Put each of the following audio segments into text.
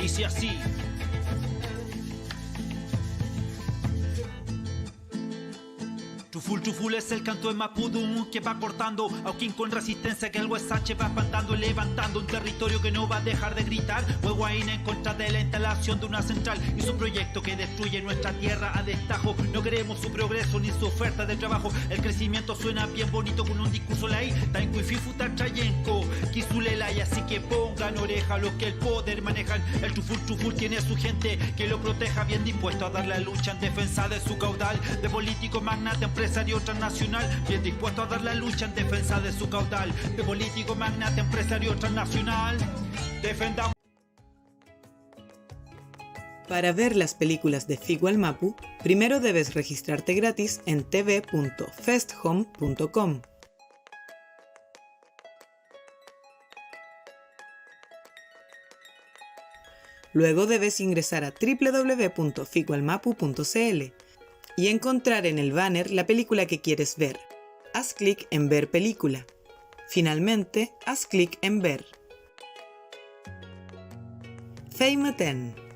dice así. Truful es el canto de Mapudungun que va cortando a Oquín con resistencia que el Huesache va espantando y levantando un territorio que no va a dejar de gritar. Huehuaín en contra de la instalación de una central y su proyecto que destruye nuestra tierra a destajo. No queremos su progreso ni su oferta de trabajo. El crecimiento suena bien bonito con un discurso laí. Taincuififuta Trayenco, Kizulelay, así que pongan oreja a los que el poder manejan. El Truful tiene a su gente que lo proteja, bien dispuesto a dar la lucha en defensa de su caudal. De político magnate, empresario transnacional, bien dispuesto a dar la lucha en defensa de su caudal. De político magnate, empresario transnacional, defendamos. Para ver las películas de Figu al Mapu, primero debes registrarte gratis en tv.festhome.com. Luego debes ingresar a www.figualmapu.cl y encontrar en el banner la película que quieres ver. Haz clic en Ver película. Finalmente, haz clic en Ver. Feimaten.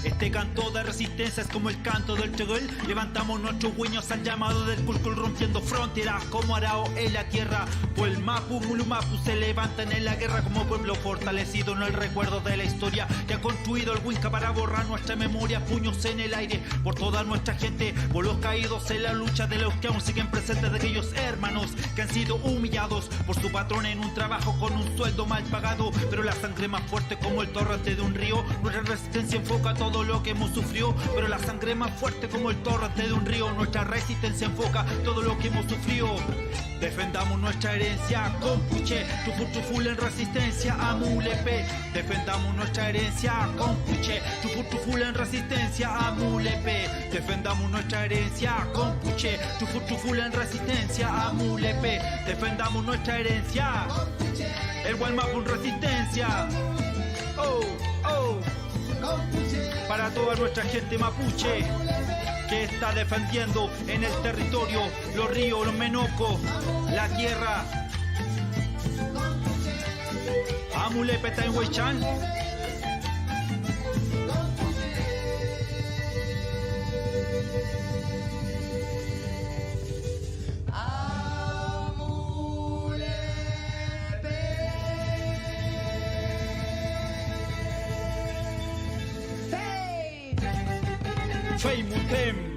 Este canto de resistencia es como el canto del Teguel. Levantamos nuestros hueños al llamado del Kulkul, rompiendo fronteras como Arao en la tierra. Pues el Mapu, Mulumapu se levantan en la guerra como pueblo fortalecido en el recuerdo de la historia que ha construido el Winca para borrar nuestra memoria. Puños en el aire por toda nuestra gente, por los caídos en la lucha de los que aún siguen presentes, de aquellos hermanos que han sido humillados por su patrón en un trabajo con un sueldo mal pagado. Pero la sangre más fuerte como el torrente de un río, nuestra resistencia enfoca todo lo que hemos sufrido. Pero la sangre más fuerte como el torrente de un río, nuestra resistencia enfoca todo lo que hemos sufrido. Defendamos nuestra herencia con Puche, Truful en resistencia a Mulepe. Defendamos nuestra herencia con Puche, Truful en resistencia a Mulepe. Defendamos nuestra herencia con Puche, Truful en resistencia a Mulepe. Defendamos nuestra herencia, el Gualmapu en resistencia. Oh, oh. Para toda nuestra gente mapuche que está defendiendo en el territorio los ríos, los menocos, la tierra. Amulepe Tainhuaychan. Feimutem.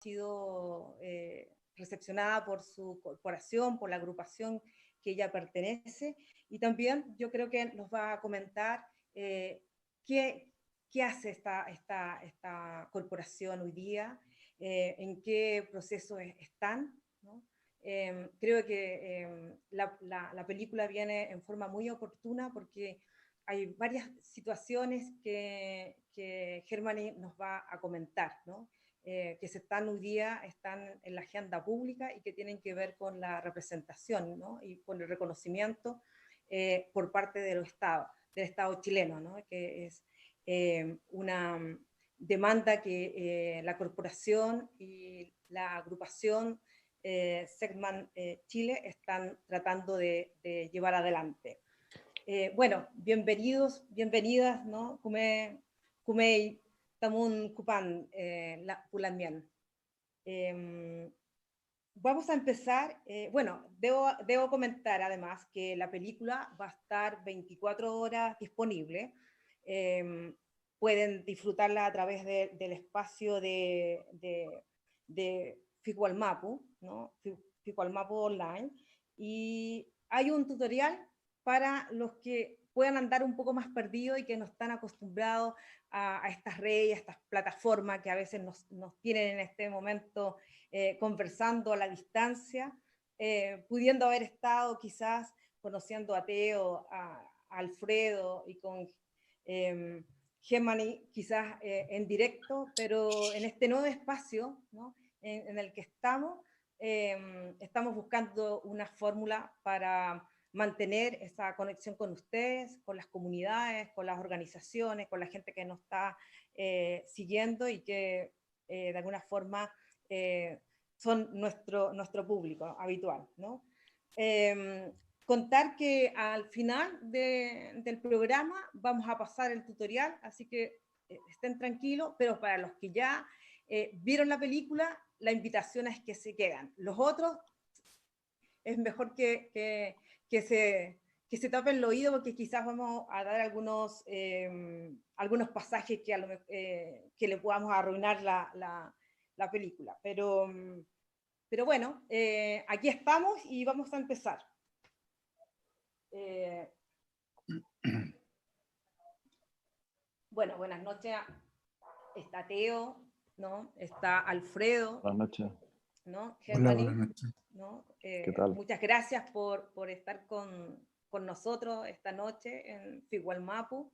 sido recepcionada por su corporación, por la agrupación que ella pertenece, y también yo creo que nos va a comentar qué hace esta corporación hoy día, en qué proceso están, ¿no? Creo que la película viene en forma muy oportuna porque hay varias situaciones que Germany nos va a comentar, ¿no? Que hoy día están en la agenda pública y que tienen que ver con la representación, ¿no? Y con el reconocimiento por parte del Estado chileno, ¿no? Que es una demanda que la corporación y la agrupación Segman Chile están tratando de llevar adelante. Bueno, bienvenidos, bienvenidas, ¿no? Kumei Tamun Kupan Pulanmian. Vamos a empezar. Bueno, debo comentar además que la película va a estar 24 horas disponible. Pueden disfrutarla a través del espacio de Ficualmapu, ¿no? Ficualmapu Online. Y hay un tutorial para los que puedan andar un poco más perdidos y que no están acostumbrados a estas redes, a estas plataformas que a veces nos tienen en este momento conversando a la distancia, pudiendo haber estado quizás conociendo a Teo, a Alfredo y con Gemini quizás en directo, pero en este nuevo espacio, ¿no? en el que estamos buscando una fórmula para mantener esa conexión con ustedes, con las comunidades, con las organizaciones, con la gente que nos está siguiendo y que de alguna forma son nuestro público habitual, ¿no? Contar que al final del programa vamos a pasar el tutorial, así que estén tranquilos, pero para los que ya vieron la película, la invitación es que se quedan. Los otros es mejor que se tapen el oído porque quizás vamos a dar algunos pasajes que le podamos arruinar la película. Pero bueno, aquí estamos y vamos a empezar. Bueno, buenas noches. Está Teo, ¿no? Está Alfredo. Buenas noches. ¿No? Hola, Germany, buenas noches. ¿no? ¿Qué tal? Muchas gracias por estar con nosotros esta noche en Ficualmapu,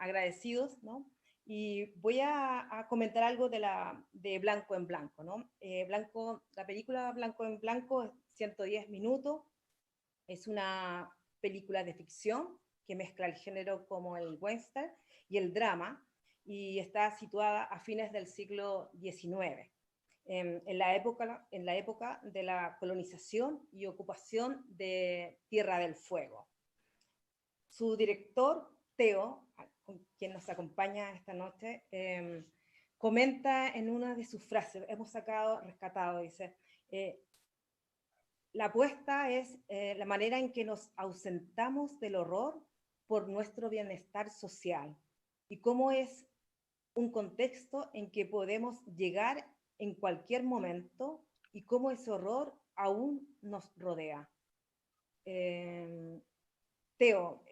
agradecidos, ¿no? Y voy a comentar algo de Blanco en Blanco, ¿no? La película Blanco en Blanco es 110 minutos, es una película de ficción que mezcla el género como el western y el drama, y está situada a fines del siglo XIX. En la época de la colonización y ocupación de Tierra del Fuego. Su director, Teo, con quien nos acompaña esta noche, comenta en una de sus frases, rescatado, dice, la apuesta es la manera en que nos ausentamos del horror por nuestro bienestar social y cómo es un contexto en que podemos llegar en cualquier momento y cómo ese horror aún nos rodea. Teo,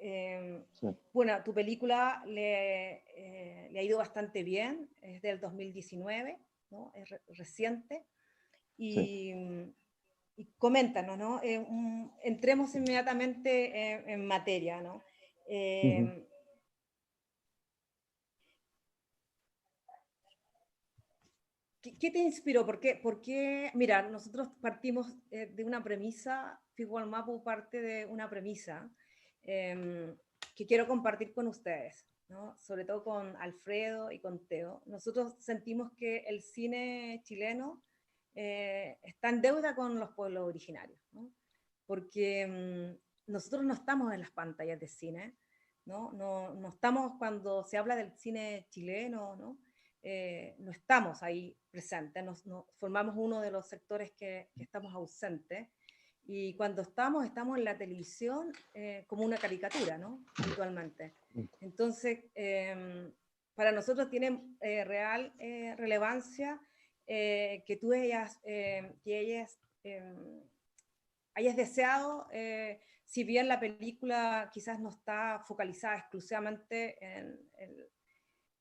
Sí. bueno, tu película le ha ido bastante bien, es del 2019, ¿no? Es reciente, y, Sí. Y coméntanos, ¿no? Entremos inmediatamente en materia, ¿no? ¿Qué te inspiró? ¿Por qué? Mira, nosotros partimos de una premisa, Ficualmapu parte de una premisa que quiero compartir con ustedes, ¿no? Sobre todo con Alfredo y con Teo. Nosotros sentimos que el cine chileno está en deuda con los pueblos originarios, ¿no? Porque nosotros no estamos en las pantallas de cine, ¿no? No estamos cuando se habla del cine chileno, ¿no? No estamos ahí presentes, formamos uno de los sectores que estamos ausentes, y cuando estamos en la televisión como una caricatura, ¿no? Habitualmente. Entonces, para nosotros tiene real relevancia que tú hayas deseado, si bien la película quizás no está focalizada exclusivamente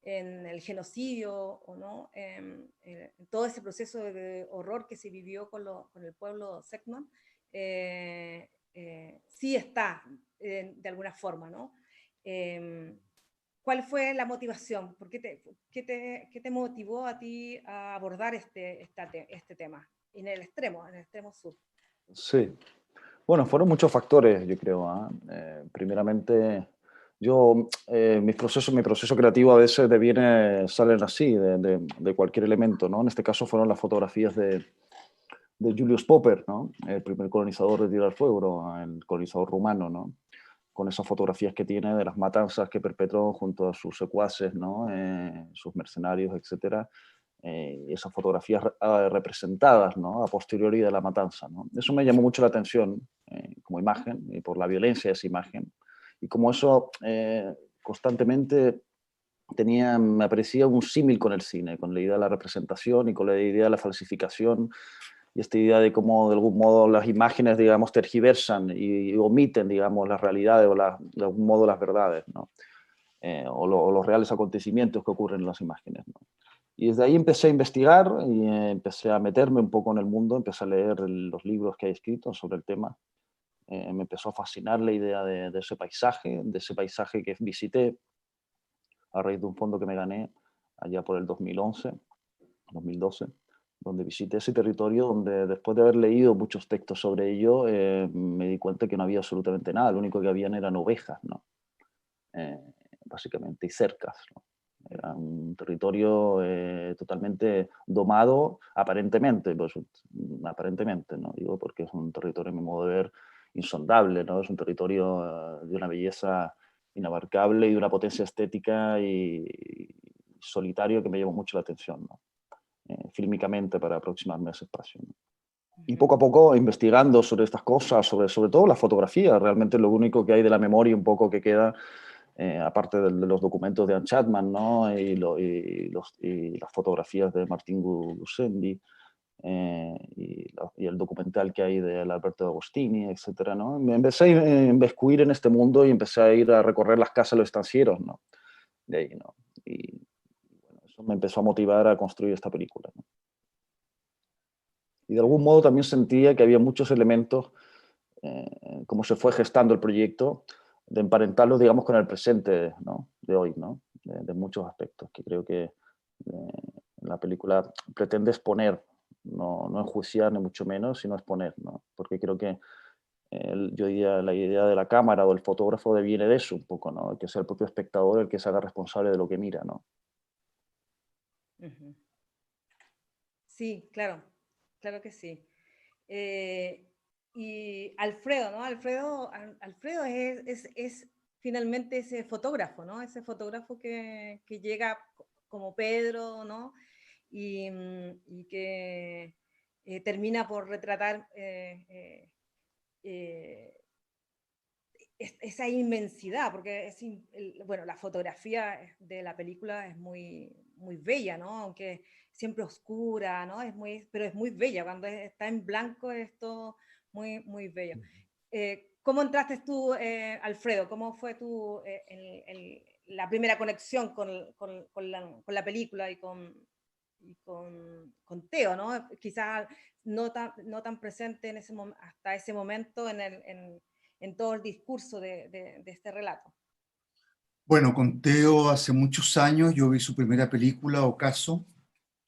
en el genocidio o no, en todo ese proceso de horror que se vivió con el pueblo Sekman, sí está de alguna forma, ¿no? ¿Cuál fue la motivación? ¿Qué te motivó a ti a abordar este tema en el extremo sur? Sí, bueno, fueron muchos factores, yo creo. ¿Ah? Primeramente, mi proceso creativo a veces salen así, de cualquier elemento, ¿no? En este caso fueron las fotografías de Julius Popper, ¿no? El primer colonizador de Tierra del Fuego, ¿no? El colonizador rumano, ¿no? Con esas fotografías que tiene de las matanzas que perpetró junto a sus secuaces, ¿no? Sus mercenarios, etcétera. Esas fotografías representadas, ¿no? A posteriori de la matanza, ¿no? Eso me llamó mucho la atención como imagen y por la violencia de esa imagen. Y como eso constantemente me aparecía un símil con el cine, con la idea de la representación y con la idea de la falsificación y esta idea de cómo de algún modo las imágenes, digamos, tergiversan y omiten, digamos, las realidades o de algún modo las verdades, ¿no? O los reales acontecimientos que ocurren en las imágenes, ¿no? Y desde ahí empecé a investigar y empecé a meterme un poco en el mundo, empecé a leer los libros que hay escritos sobre el tema. Me empezó a fascinar la idea de ese paisaje que visité a raíz de un fondo que me gané allá por el 2011, 2012, donde visité ese territorio donde después de haber leído muchos textos sobre ello, me di cuenta que no había absolutamente nada, lo único que habían eran ovejas, ¿no? Básicamente, y cercas, ¿no? Era un territorio totalmente domado, aparentemente, pues, aparentemente, ¿no? Digo, porque es un territorio, a mi modo de ver, insondable, ¿no? Es un territorio de una belleza inabarcable y de una potencia estética y solitario que me llamó mucho la atención, ¿no? Fílmicamente para aproximarme a ese espacio, ¿no? Y poco a poco investigando sobre estas cosas, sobre todo la fotografía, realmente lo único que hay de la memoria un poco que queda, aparte de los documentos de Anne Chapman, ¿no? y las fotografías de Martín Gusendi, y el documental que hay de Alberto Agostini, etcétera, ¿no? Me empecé a inmiscuir en este mundo y empecé a ir a recorrer las casas de los estancieros, ¿no? De ahí, ¿no? Y bueno, eso me empezó a motivar a construir esta película, ¿no? Y de algún modo también sentía que había muchos elementos, como se fue gestando el proyecto, de emparentarlo, digamos, con el presente, ¿no? De hoy, ¿no? De muchos aspectos, que creo que la película pretende exponer, no enjuiciar ni mucho menos, sino exponer, ¿no? Porque creo que yo diría la idea de la cámara o el fotógrafo deviene de eso un poco, ¿no? Que sea el propio espectador el que se haga responsable de lo que mira, ¿no? Sí, claro, claro que sí. Y Alfredo, ¿no? Alfredo es finalmente ese fotógrafo, ¿no? Ese fotógrafo que llega como Pedro, ¿no? Y que termina por retratar esa inmensidad, porque bueno, la fotografía de la película es muy, muy bella, ¿no? Aunque siempre oscura, ¿no? Pero es muy bella, cuando está en blanco es todo muy, muy bello. ¿Cómo entraste tú, Alfredo? ¿Cómo fue la primera conexión con la película y con Teo, ¿no? Quizás no tan presente hasta ese momento en todo el discurso de este relato. Bueno, con Teo hace muchos años yo vi su primera película, Ocaso,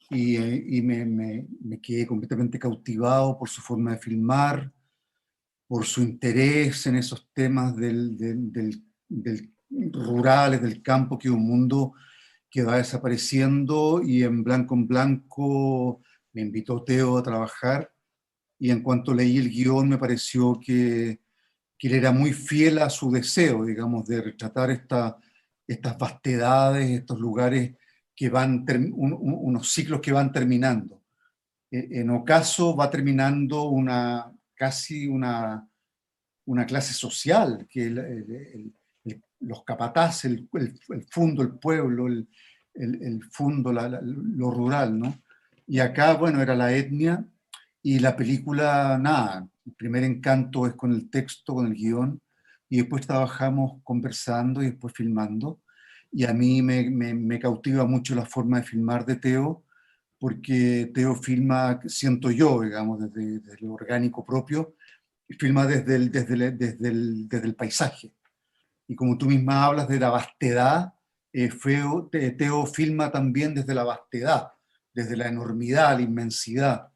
y me quedé completamente cautivado por su forma de filmar, por su interés en esos temas del rurales, del campo, que es un mundo que va desapareciendo, y en Blanco me invitó Teo a trabajar, y en cuanto leí el guión me pareció que él era muy fiel a su deseo, digamos, de retratar estas vastedades, estos lugares que unos ciclos que van terminando. En Ocaso va terminando casi una clase social, que los capataces, el fundo, el pueblo, el fundo, lo rural, ¿no? Y acá, bueno, era la etnia, y la película, nada, el primer encanto es con el texto, con el guión, y después trabajamos conversando y después filmando. Y a mí me cautiva mucho la forma de filmar de Teo, porque Teo filma, siento yo, digamos, desde lo orgánico propio, filma desde el paisaje. Y como tú misma hablas de la vastedad, Teo filma también desde la vastedad, desde la enormidad, la inmensidad.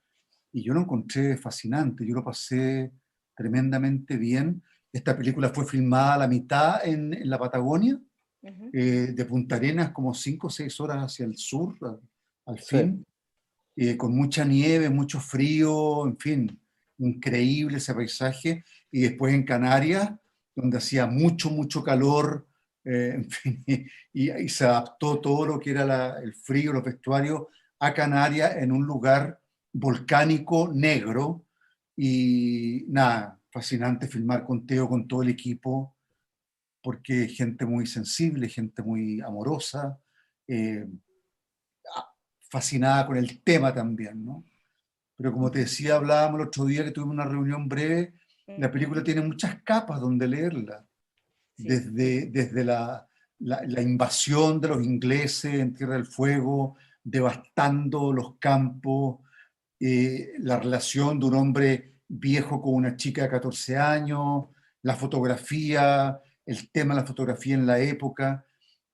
Y yo lo encontré fascinante, yo lo pasé tremendamente bien. Esta película fue filmada a la mitad en la Patagonia, Ujú. de Punta Arenas, como 5 o 6 horas hacia el sur, al Sí. fin, con mucha nieve, mucho frío, en fin, increíble ese paisaje. Y después en Canarias, donde hacía mucho, mucho calor, en fin, y se adaptó todo lo que era el frío, los vestuarios, a Canarias en un lugar volcánico negro. Y nada, fascinante filmar con Teo, con todo el equipo, porque gente muy sensible, gente muy amorosa, eh, fascinada con el tema también, ¿no? Pero como te decía, hablábamos el otro día que tuvimos una reunión breve, la película tiene muchas capas donde leerla, Sí. desde la invasión de los ingleses en Tierra del Fuego, devastando los campos, la relación de un hombre viejo con una chica de 14 años, la fotografía, el tema de la fotografía en la época.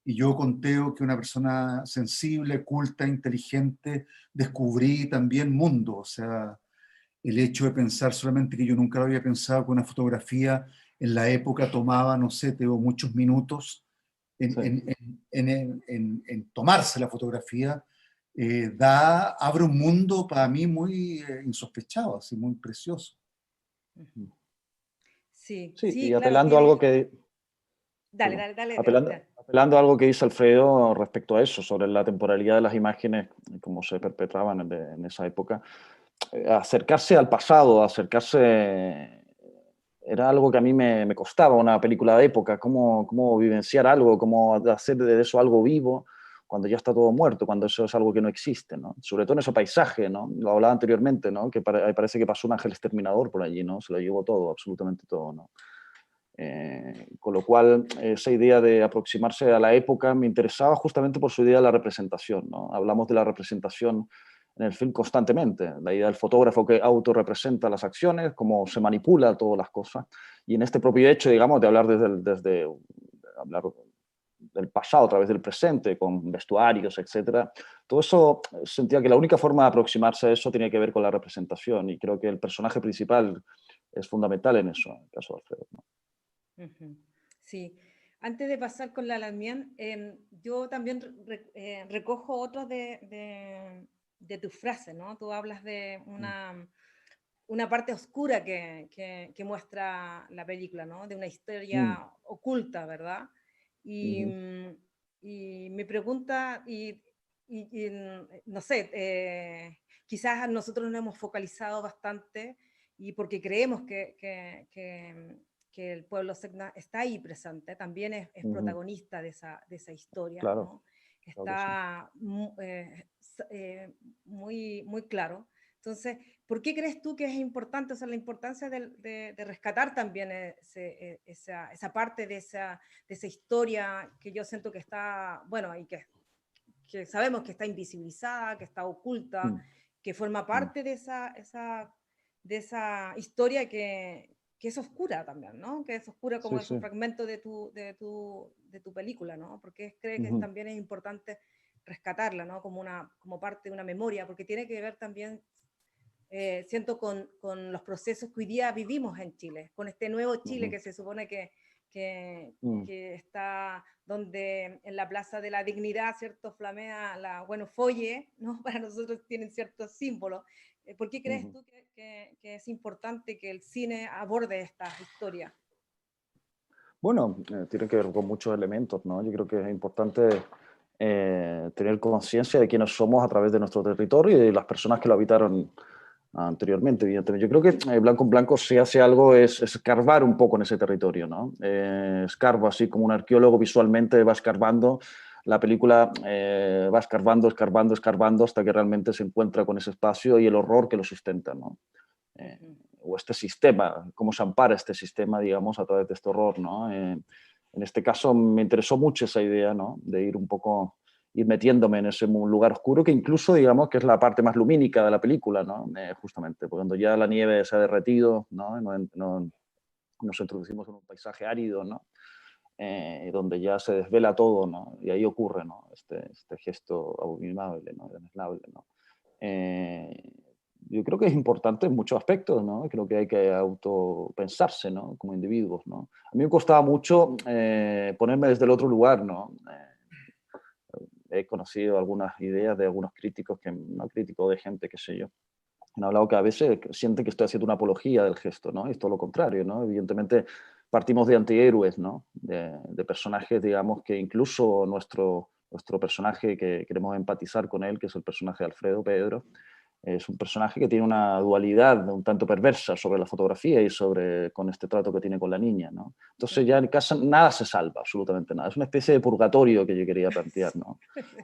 Y yo con Teo, que una persona sensible, culta, inteligente, descubrí también mundo. O sea, el hecho de pensar solamente, que yo nunca lo había pensado, que una fotografía en la época tomaba, no sé, Teo, muchos minutos en, Sí. en tomarse la fotografía, abre un mundo para mí muy insospechado, así muy precioso. Sí, Sí, sí, y claro, apelando a tiene... algo que, Dale, perdón, dale, dale, apelando, dale. apelando a algo que dice Alfredo respecto a eso, sobre la temporalidad de las imágenes, cómo se perpetraban en esa época, acercarse al pasado, era algo que a mí me costaba, una película de época, cómo vivenciar algo, cómo hacer de eso algo vivo, cuando ya está todo muerto, cuando eso es algo que no existe, ¿no? Sobre todo en ese paisaje, ¿no? Lo hablaba anteriormente, ¿no? Que parece que pasó un ángel exterminador por allí, ¿no? Se lo llevó todo, absolutamente todo, ¿no? Con lo cual, esa idea de aproximarse a la época me interesaba justamente por su idea de la representación, ¿no? Hablamos de la representación en el film constantemente, la idea del fotógrafo que autorrepresenta las acciones, cómo se manipula todas las cosas, y en este propio hecho, digamos, de hablar desde hablar del pasado a través del presente, con vestuarios, etcétera, todo eso sentía que la única forma de aproximarse a eso tenía que ver con la representación, y creo que el personaje principal es fundamental en eso, en el caso de Alfredo, ¿no? Ujú. Sí. Antes de pasar con la Lamien, yo también recojo otros de tus frases, ¿no? Tú hablas de una parte oscura que muestra la película, ¿no? De una Mm. historia oculta, ¿verdad? Y, Ujú. y mi pregunta, no sé, quizás nosotros nos hemos focalizado bastante y porque creemos que el pueblo Selknam está ahí presente, también es Ujú. protagonista de esa historia, Claro, ¿no? claro que sí. Está muy claro. Entonces, ¿por qué crees tú que es importante, o sea, la importancia de rescatar también esa parte de esa historia que yo siento que está, bueno, y que sabemos que está invisibilizada, que está oculta, Mm. que forma Mm. parte de esa historia que es oscura también, ¿no? Que es oscura Sí, como es un sí. fragmento de tu película, ¿no? Porque cree que Ujú. también es importante rescatarla, ¿no? Como parte de una memoria, porque tiene que ver también, siento, con los procesos que hoy día vivimos en Chile, con este nuevo Chile Ujú. que se supone que, Mm. que está donde en la Plaza de la Dignidad, ¿cierto? Flamea la, bueno, folle, ¿no? Para nosotros tienen ciertos símbolos. ¿Por qué crees Ujú. tú que es importante que el cine aborde estas historias? Bueno, tiene que ver con muchos elementos, ¿no? Yo creo que es importante tener conciencia de quiénes somos a través de nuestro territorio y de las personas que lo habitaron anteriormente, evidentemente. Yo creo que Blanco en Blanco, si hace algo, es escarbar un poco en ese territorio, ¿no? Escarbo, así como un arqueólogo visualmente va escarbando la película va escarbando, escarbando, escarbando hasta que realmente se encuentra con ese espacio y el horror que lo sustenta, ¿no? O este sistema, cómo se ampara este sistema, digamos, a través de este horror, ¿no? En este caso me interesó mucho esa idea, ¿no? De ir un poco, ir metiéndome en ese lugar oscuro, que incluso, digamos, que es la parte más lumínica de la película, ¿no? Justamente, porque cuando ya la nieve se ha derretido, ¿no? Nos introducimos en un paisaje árido, ¿no? Donde ya se desvela todo, ¿no? Y ahí ocurre, ¿no? Este gesto abominable, ¿no? Desnable, ¿no? Yo creo que es importante en muchos aspectos, ¿no? Creo que hay que autopensarse, ¿no? Como individuos, ¿no? A mí me costaba mucho ponerme desde el otro lugar, ¿no? He conocido algunas ideas de algunos críticos, no críticos, de gente, qué sé yo, han hablado que a veces siente que estoy haciendo una apología del gesto, ¿no? Y es todo lo contrario, ¿no? Evidentemente partimos de antihéroes, ¿no? De personajes, digamos, que incluso nuestro personaje que queremos empatizar con él, que es el personaje de Alfredo Pedro, es un personaje que tiene una dualidad un tanto perversa sobre la fotografía y con este trato que tiene con la niña, ¿no? Entonces ya en casa nada se salva, absolutamente nada. Es una especie de purgatorio que yo quería plantear, ¿no?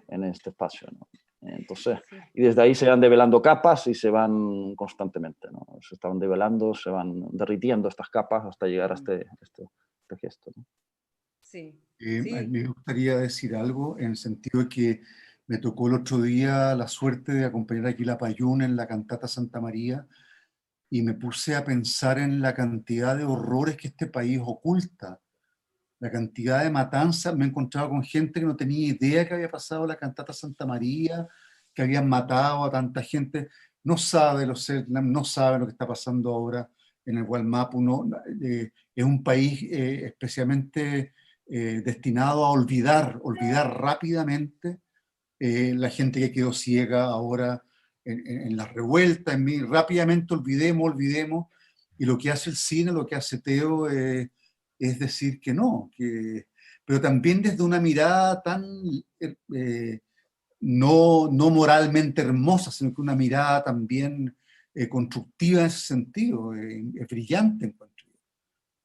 En este espacio, ¿no? Entonces, y desde ahí se van develando capas y se van constantemente, ¿no? Se estaban develando, se van derritiendo estas capas hasta llegar a este gesto, ¿no? Sí, A mí sí. me gustaría decir algo en el sentido de que me tocó el otro día la suerte de acompañar a Aquila Payún en la cantata Santa María y me puse a pensar en la cantidad de horrores que este país oculta, la cantidad de matanzas. Me he encontrado con gente que no tenía idea que había pasado la cantata Santa María, que habían matado a tanta gente, no sabe los Selknam, no sabe lo que está pasando ahora en el Gualmapu. No, es un país especialmente destinado a olvidar rápidamente la gente que quedó ciega ahora en la revuelta, rápidamente olvidemos, y lo que hace el cine, lo que hace Teo, es decir que no, pero también desde una mirada tan no moralmente hermosa, sino que una mirada también constructiva en ese sentido, es brillante en cuanto a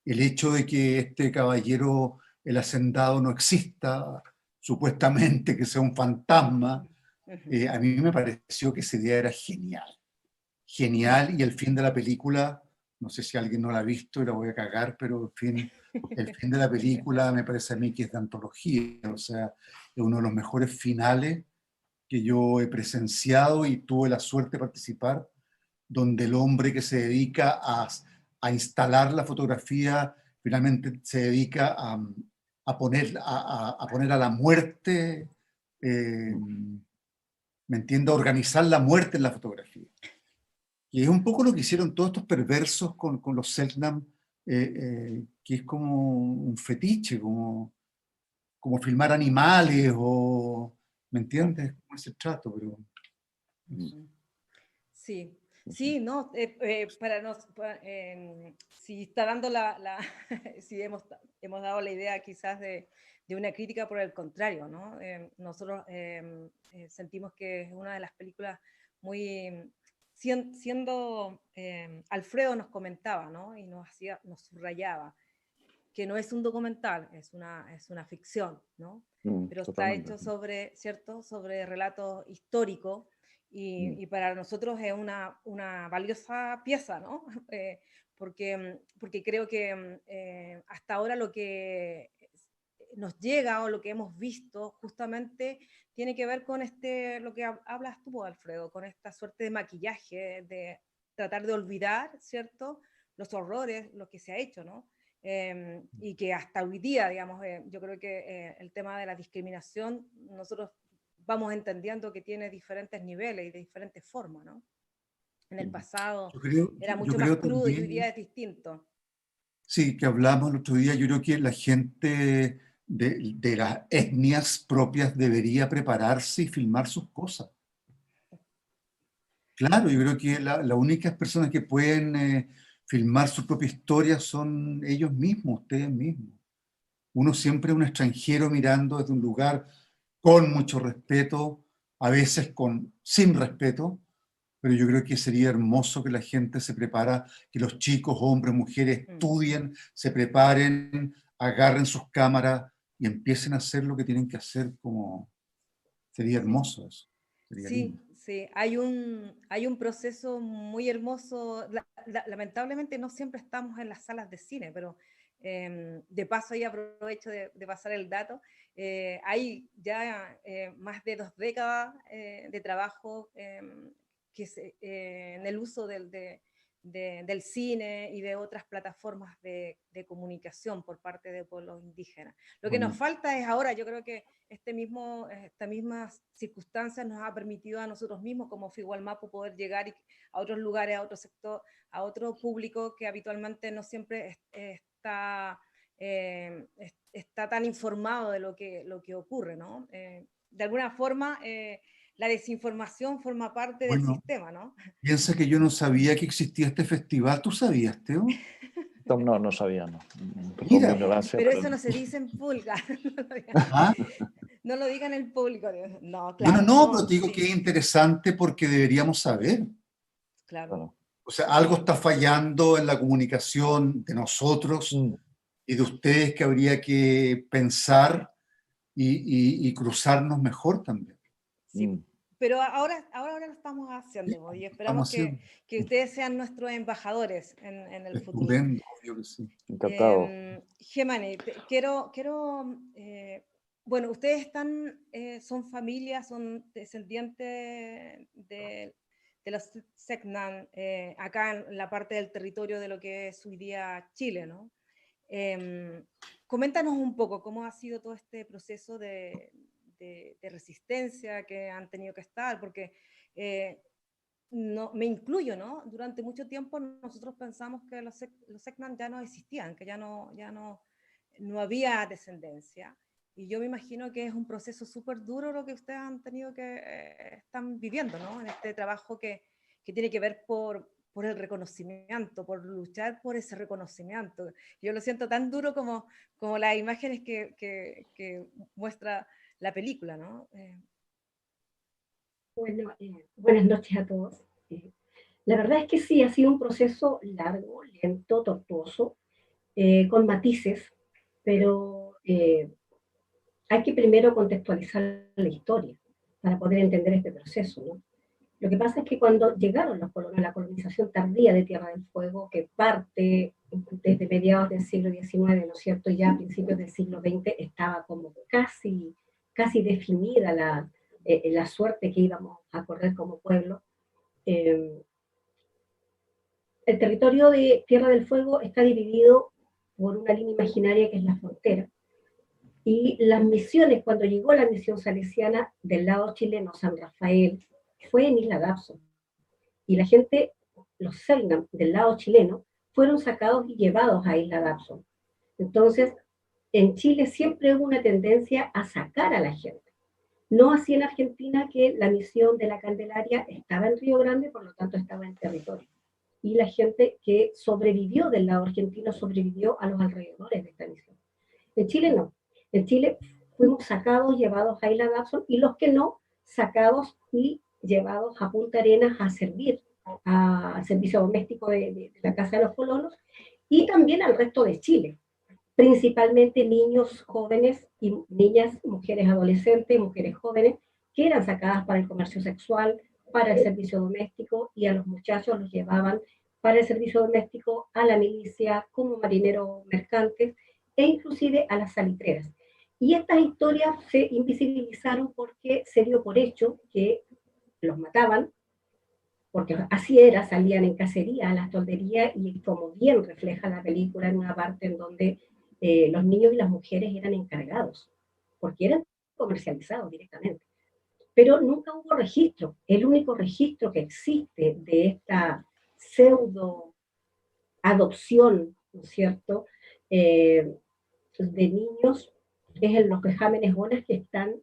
el hecho de que este caballero, el hacendado, no exista, supuestamente que sea un fantasma. A mí me pareció que esa idea era genial, genial, y el fin de la película, no sé si alguien no la ha visto y la voy a cagar, pero el fin de la película me parece a mí que es de antología, o sea, es uno de los mejores finales que yo he presenciado y tuve la suerte de participar, donde el hombre que se dedica a instalar la fotografía finalmente se dedica a poner a la muerte, ¿me entiende? A organizar la muerte en la fotografía. Y es un poco lo que hicieron todos estos perversos con los Selknam, que es como un fetiche, como filmar animales o, ¿me entiendes? Como ese trato, pero... Sí, sí, no, si está dando si hemos dado la idea quizás de una crítica, por el contrario, ¿no? Nosotros sentimos que es una de las películas muy, siendo, Alfredo nos comentaba, ¿no? Y nos subrayaba, que no es un documental, es una ficción, ¿no? Pero está hecho sobre, ¿cierto? Sobre relatos históricos, y para nosotros es una valiosa pieza, ¿no? Porque creo que hasta ahora lo que nos llega o lo que hemos visto justamente tiene que ver con lo que hablas tú, Alfredo, con esta suerte de maquillaje, de tratar de olvidar, ¿cierto? Los horrores, lo que se ha hecho, ¿no? Y que hasta hoy día, digamos, yo creo que el tema de la discriminación, nosotros vamos entendiendo que tiene diferentes niveles y de diferentes formas, ¿no? En el pasado era mucho más crudo y hoy día es distinto. Sí, que hablamos el otro día, yo creo que la gente de las etnias propias debería prepararse y filmar sus cosas. Claro, yo creo que las únicas personas que pueden filmar su propia historia son ellos mismos, ustedes mismos. Uno siempre es un extranjero mirando desde un lugar con mucho respeto, a veces sin respeto, pero yo creo que sería hermoso que la gente se prepara, que los chicos, hombres, mujeres, estudien, se preparen, agarren sus cámaras y empiecen a hacer lo que tienen que hacer, como sería hermoso eso. Sería lindo. Sí, sí, hay un proceso muy hermoso. Lamentablemente no siempre estamos en las salas de cine, pero de paso ahí aprovecho de pasar el dato. Hay ya más de 2 décadas de trabajo en el uso del cine y de otras plataformas de comunicación por parte de pueblos indígenas. Lo que nos falta es ahora, yo creo que esta misma circunstancia nos ha permitido a nosotros mismos como Fiwalmapu poder llegar a otros lugares, a otro sector, a otro público que habitualmente no siempre está tan informado de lo que ocurre, ¿no? De alguna forma, la desinformación forma parte del sistema, ¿no? Piensa que yo no sabía que existía este festival. ¿Tú sabías, Teo? No, no sabía, no. Perdón mi Mira, ignorancia, pero pero eso no se dice en público. ¿ah? No lo diga en el público. No, No, claro. no, No, pero te digo sí, que es interesante porque deberíamos saber. claro. claro. O sea, algo está fallando en la comunicación de nosotros Mm, y de ustedes que habría que pensar y cruzarnos mejor también. Sí. mm. Pero ahora lo estamos haciendo, Sí, y lo esperamos estamos haciendo. que ustedes sean nuestros embajadores en el futuro. Estupendo, obvio que sí. Encantado. Gemani, bueno, ustedes son familias, son descendientes de los Selknam, acá en la parte del territorio de lo que es hoy día Chile, ¿no? Coméntanos un poco cómo ha sido todo este proceso de resistencia que han tenido que estar, porque no, me incluyo, ¿no? Durante mucho tiempo nosotros pensamos que los Selknam ya no existían, que no había descendencia. Y yo me imagino que es un proceso súper duro lo que ustedes han tenido están viviendo, ¿no? En este trabajo que tiene que ver por el reconocimiento, por luchar por ese reconocimiento. Yo lo siento tan duro como las imágenes que muestra la película, ¿no? Bueno, buenas noches a todos. La verdad es que sí, ha sido un proceso largo, lento, tortuoso, con matices, pero hay que primero contextualizar la historia para poder entender este proceso, ¿no? Lo que pasa es que cuando llegaron los colonos, la colonización tardía de Tierra del Fuego, que parte desde mediados del siglo XIX, ¿no es cierto? Ya a principios del siglo XX estaba como casi definida la suerte que íbamos a correr como pueblo. El territorio de Tierra del Fuego está dividido por una línea imaginaria que es la frontera. Y las misiones, cuando llegó la misión salesiana del lado chileno, San Rafael, fue en Isla Dabson. Y la gente, los Selknam del lado chileno, fueron sacados y llevados a Isla Dabson. Entonces, en Chile siempre hubo una tendencia a sacar a la gente. No así en Argentina, que la misión de la Candelaria estaba en Río Grande, por lo tanto estaba en territorio. Y la gente que sobrevivió del lado argentino sobrevivió a los alrededores de esta misión. En Chile no. En Chile fuimos sacados, llevados a Isla Dabson, y los que no, sacados y llevados a Punta Arenas a servir al servicio doméstico de la Casa de los Colonos, y también al resto de Chile, principalmente niños jóvenes y niñas, mujeres adolescentes, mujeres jóvenes, que eran sacadas para el comercio sexual, para el servicio doméstico, y a los muchachos los llevaban para el servicio doméstico, a la milicia, como marineros mercantes, e inclusive a las salitreras. Y estas historias se invisibilizaron porque se dio por hecho que los mataban, porque así era, salían en cacería a las tolderías, y como bien refleja la película en una parte en donde los niños y las mujeres eran encargados, porque eran comercializados directamente. Pero nunca hubo registro. El único registro que existe de esta pseudo adopción, ¿no es cierto?, de niños es en los vejámenes bonas que están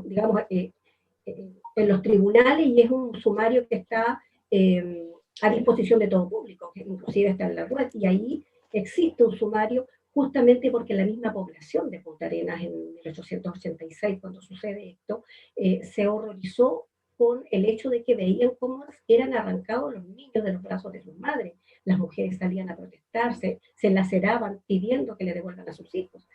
digamos, en los tribunales, y es un sumario que está a disposición de todo público, que inclusive está en la web, y ahí existe un sumario justamente porque la misma población de Punta Arenas en 1886, cuando sucede esto, se horrorizó con el hecho de que veían cómo eran arrancados los niños de los brazos de sus madres. Las mujeres salían a protestarse, se laceraban pidiendo que le devuelvan a sus hijos.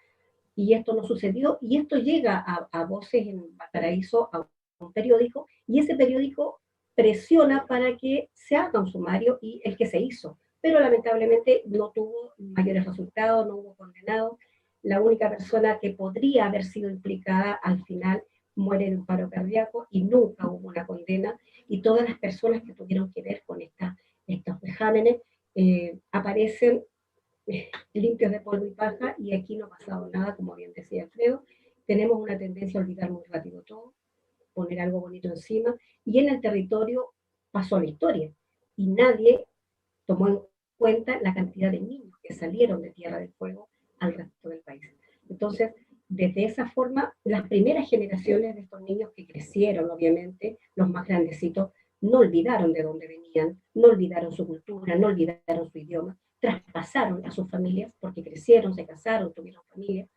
Y esto no sucedió, y esto llega a voces en Valparaíso, a un periódico, y ese periódico presiona para que se haga un sumario, y el que se hizo. Pero lamentablemente no tuvo mayores resultados, no hubo condenados. La única persona que podría haber sido implicada al final muere de un paro cardíaco y nunca hubo una condena, y todas las personas que tuvieron que ver con estos vejámenes aparecen limpios de polvo y paja, y aquí no ha pasado nada, como bien decía Alfredo. Tenemos una tendencia a olvidar muy rápido todo, poner algo bonito encima, y en el territorio pasó la historia, y nadie tomó en cuenta la cantidad de niños que salieron de Tierra del Fuego al resto del país. Entonces, desde esa forma, las primeras generaciones de estos niños que crecieron, obviamente, los más grandecitos, no olvidaron de dónde venían, no olvidaron su cultura, no olvidaron su idioma, traspasaron a sus familias porque crecieron, se casaron, tuvieron familia.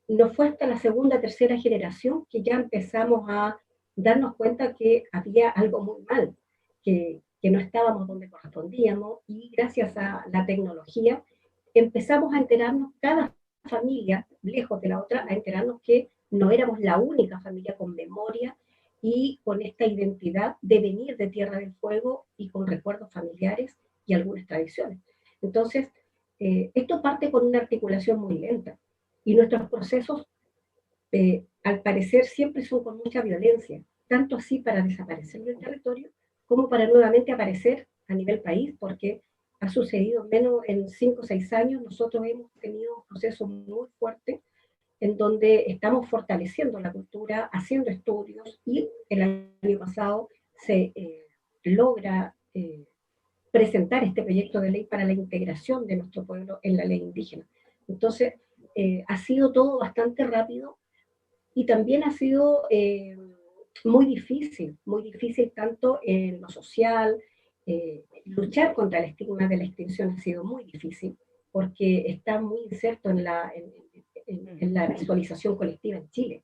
No fue hasta la segunda, tercera generación que ya empezamos a darnos cuenta que había algo muy mal, que no estábamos donde correspondíamos, y gracias a la tecnología empezamos a enterarnos, cada familia, lejos de la otra, a enterarnos que no éramos la única familia con memoria y con esta identidad de venir de Tierra del Fuego y con recuerdos familiares y algunas tradiciones. Entonces, esto parte con una articulación muy lenta, y nuestros procesos, al parecer, siempre son con mucha violencia, tanto así para desaparecer del territorio, como para nuevamente aparecer a nivel país, porque ha sucedido menos en 5 o 6 años, nosotros hemos tenido un proceso muy fuerte en donde estamos fortaleciendo la cultura, haciendo estudios, y el año pasado se logra presentar este proyecto de ley para la integración de nuestro pueblo en la ley indígena. Entonces, ha sido todo bastante rápido, y también ha sido muy difícil tanto en lo social. Luchar contra el estigma de la extinción ha sido muy difícil, porque está muy inserto en la visualización colectiva en Chile.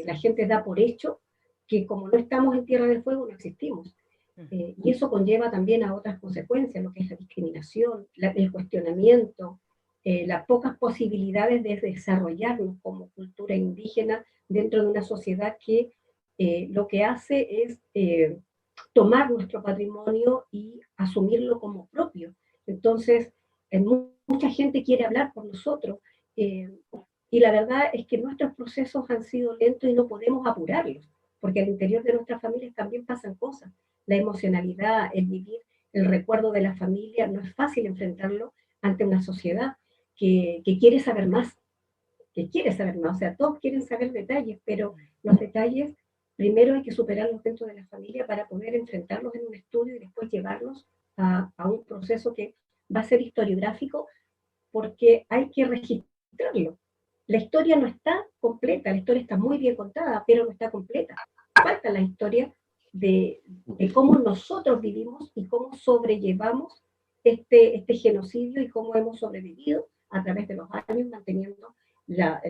La gente da por hecho que como no estamos en Tierra del Fuego, no existimos. Y eso conlleva también a otras consecuencias, lo que es la discriminación, el cuestionamiento, las pocas posibilidades de desarrollarnos como cultura indígena dentro de una sociedad que lo que hace es tomar nuestro patrimonio y asumirlo como propio. Entonces, mucha gente quiere hablar por nosotros, y la verdad es que nuestros procesos han sido lentos y no podemos apurarlos, porque al interior de nuestras familias también pasan cosas. La emocionalidad, el vivir, el recuerdo de la familia, no es fácil enfrentarlo ante una sociedad que quiere saber más, o sea, todos quieren saber detalles, pero los detalles primero hay que superarlos dentro de la familia para poder enfrentarlos en un estudio y después llevarlos a un proceso que va a ser historiográfico, porque hay que registrarlo. La historia no está completa, la historia está muy bien contada, pero no está completa. Falta la historia de cómo nosotros vivimos y cómo sobrellevamos este genocidio, y cómo hemos sobrevivido a través de los años, manteniendo la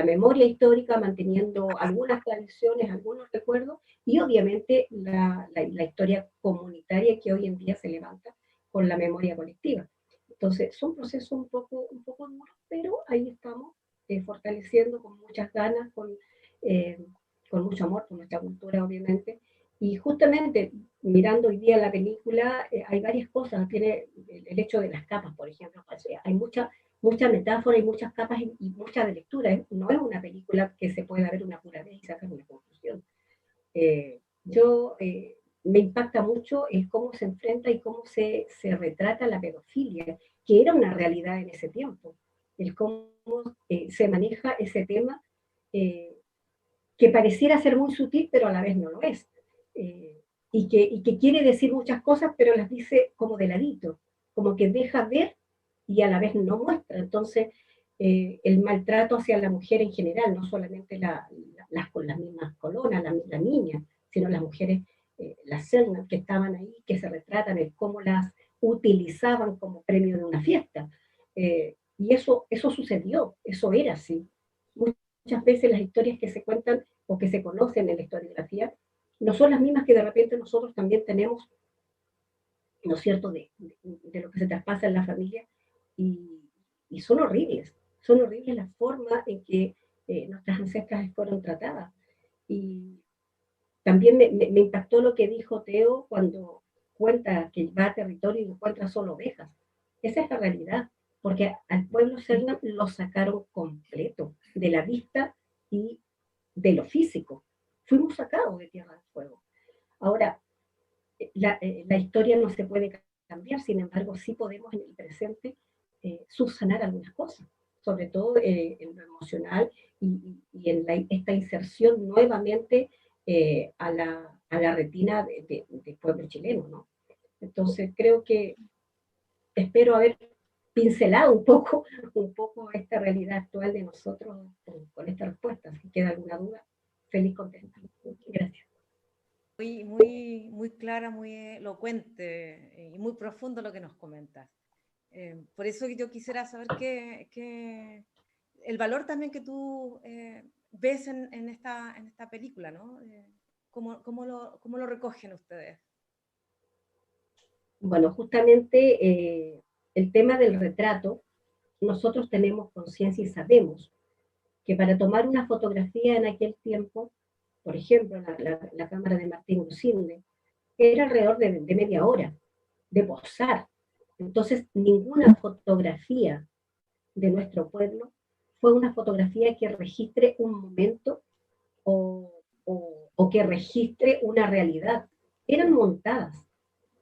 memoria histórica, manteniendo algunas tradiciones, algunos recuerdos, y obviamente la historia comunitaria que hoy en día se levanta con la memoria colectiva. Entonces, son procesos un poco duros, pero ahí estamos, fortaleciendo con muchas ganas, con mucho amor por nuestra cultura, obviamente. Y justamente, mirando hoy día la película, hay varias cosas. Tiene el hecho de las capas, por ejemplo. Hay mucha metáfora y muchas capas y mucha de lectura. No es una película que se pueda ver una pura vez y sacar una conclusión. Me impacta mucho el cómo se enfrenta y cómo se retrata la pedofilia, que era una realidad en ese tiempo. El cómo se maneja ese tema, que pareciera ser muy sutil, pero a la vez no lo es. Y que quiere decir muchas cosas, pero las dice como de ladito, como que deja ver y a la vez no muestra. Entonces, el maltrato hacia la mujer en general, no solamente las mismas colonas, la niña, sino las mujeres, las cernas que estaban ahí, que se retratan, el cómo las utilizaban como premio de una fiesta. Y eso sucedió, eso era así. Muchas veces las historias que se cuentan o que se conocen en la historiografía no son las mismas que de repente nosotros también tenemos, ¿no es cierto?, de lo que se traspasa en la familia, y son horribles la forma en que nuestras ancestras fueron tratadas. Y también me impactó lo que dijo Teo cuando cuenta que va a territorio y encuentra solo ovejas. Esa es la realidad, porque al pueblo Selknam lo sacaron completo de la vista y de lo físico. Fuimos sacados de Tierra del Fuego. Ahora, la historia no se puede cambiar, sin embargo, sí podemos en el presente subsanar algunas cosas, sobre todo en lo emocional y en esta inserción nuevamente a la retina del pueblo chileno, ¿no? Entonces, creo que espero haber pincelado un poco esta realidad actual de nosotros con esta respuesta. Si queda alguna duda, feliz contenta. Gracias. Muy clara, muy elocuente y muy profundo lo que nos comentas. Por eso yo quisiera saber el valor también que tú ves en esta película, ¿no? ¿Cómo lo recogen ustedes? Bueno, justamente el tema del retrato, nosotros tenemos conciencia y sabemos que para tomar una fotografía en aquel tiempo, por ejemplo, la cámara de Martín Lucinde, era alrededor de media hora de posar. Entonces, ninguna fotografía de nuestro pueblo fue una fotografía que registre un momento o que registre una realidad. Eran montadas.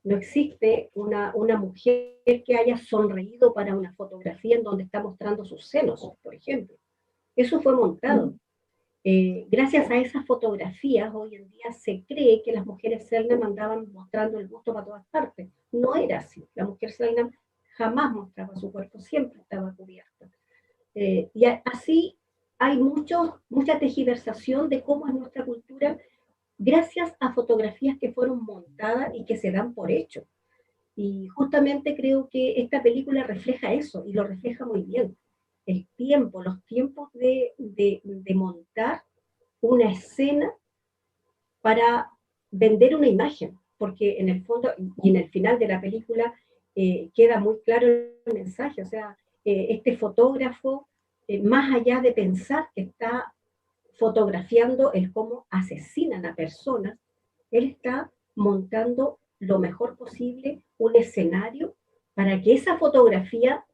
No existe una mujer que haya sonreído para una fotografía en donde está mostrando sus senos, por ejemplo. Eso fue montado. Gracias a esas fotografías, hoy en día se cree que las mujeres Selknam andaban mostrando el busto para todas partes. No era así. La mujer Selknam jamás mostraba su cuerpo, siempre estaba cubierta. Y así hay mucha tergiversación de cómo es nuestra cultura gracias a fotografías que fueron montadas y que se dan por hecho. Y justamente creo que esta película refleja eso, y lo refleja muy bien. Los tiempos de montar una escena para vender una imagen, porque en el fondo, y en el final de la película, queda muy claro el mensaje, o sea, este fotógrafo, más allá de pensar que está fotografiando el cómo asesinan a personas, él está montando lo mejor posible un escenario para que esa fotografía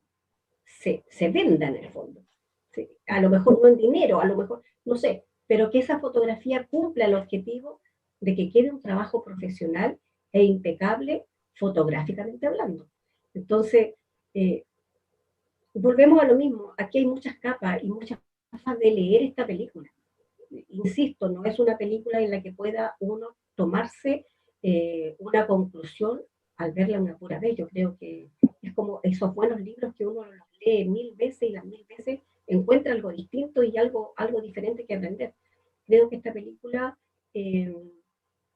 se venda en el fondo. ¿Sí? A lo mejor no en dinero, a lo mejor, no sé, pero que esa fotografía cumpla el objetivo de que quede un trabajo profesional e impecable fotográficamente hablando. Entonces, volvemos a lo mismo, aquí hay muchas capas y muchas formas de leer esta película. Insisto, no es una película en la que pueda uno tomarse una conclusión al verla una pura vez. Yo creo que es como esos buenos libros que uno los lee 1000 veces y las 1000 veces encuentra algo distinto y algo diferente que aprender. Creo que esta película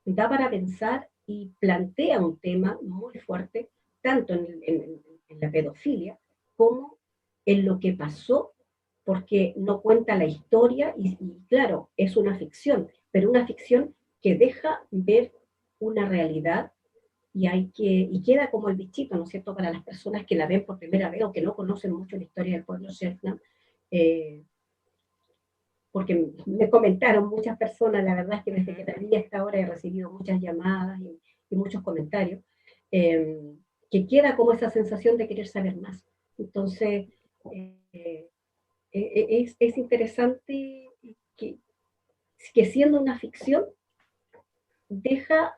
da para pensar y plantea un tema muy fuerte, tanto en la pedofilia como en lo que pasó, porque no cuenta la historia y claro, es una ficción, pero una ficción que deja ver una realidad y queda como el bichito, ¿no es cierto?, para las personas que la ven por primera vez o que no conocen mucho la historia del pueblo Selknam, porque me comentaron muchas personas, la verdad es que desde que la vi hasta ahora he recibido muchas llamadas y muchos comentarios, que queda como esa sensación de querer saber más. Entonces, es interesante que siendo una ficción, deja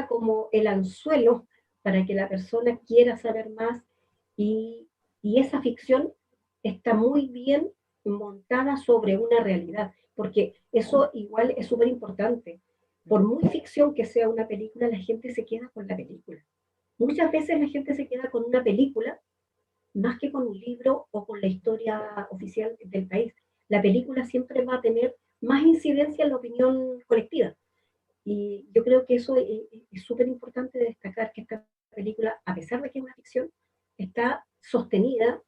como el anzuelo para que la persona quiera saber más y esa ficción está muy bien montada sobre una realidad, porque eso igual es súper importante. Por muy ficción que sea una película, la gente se queda con la película. Muchas veces la gente se queda con una película más que con un libro o con la historia oficial del país. La película siempre va a tener más incidencia en la opinión colectiva. Y yo creo que eso es súper importante de destacar, que esta película, a pesar de que es una ficción, está sostenida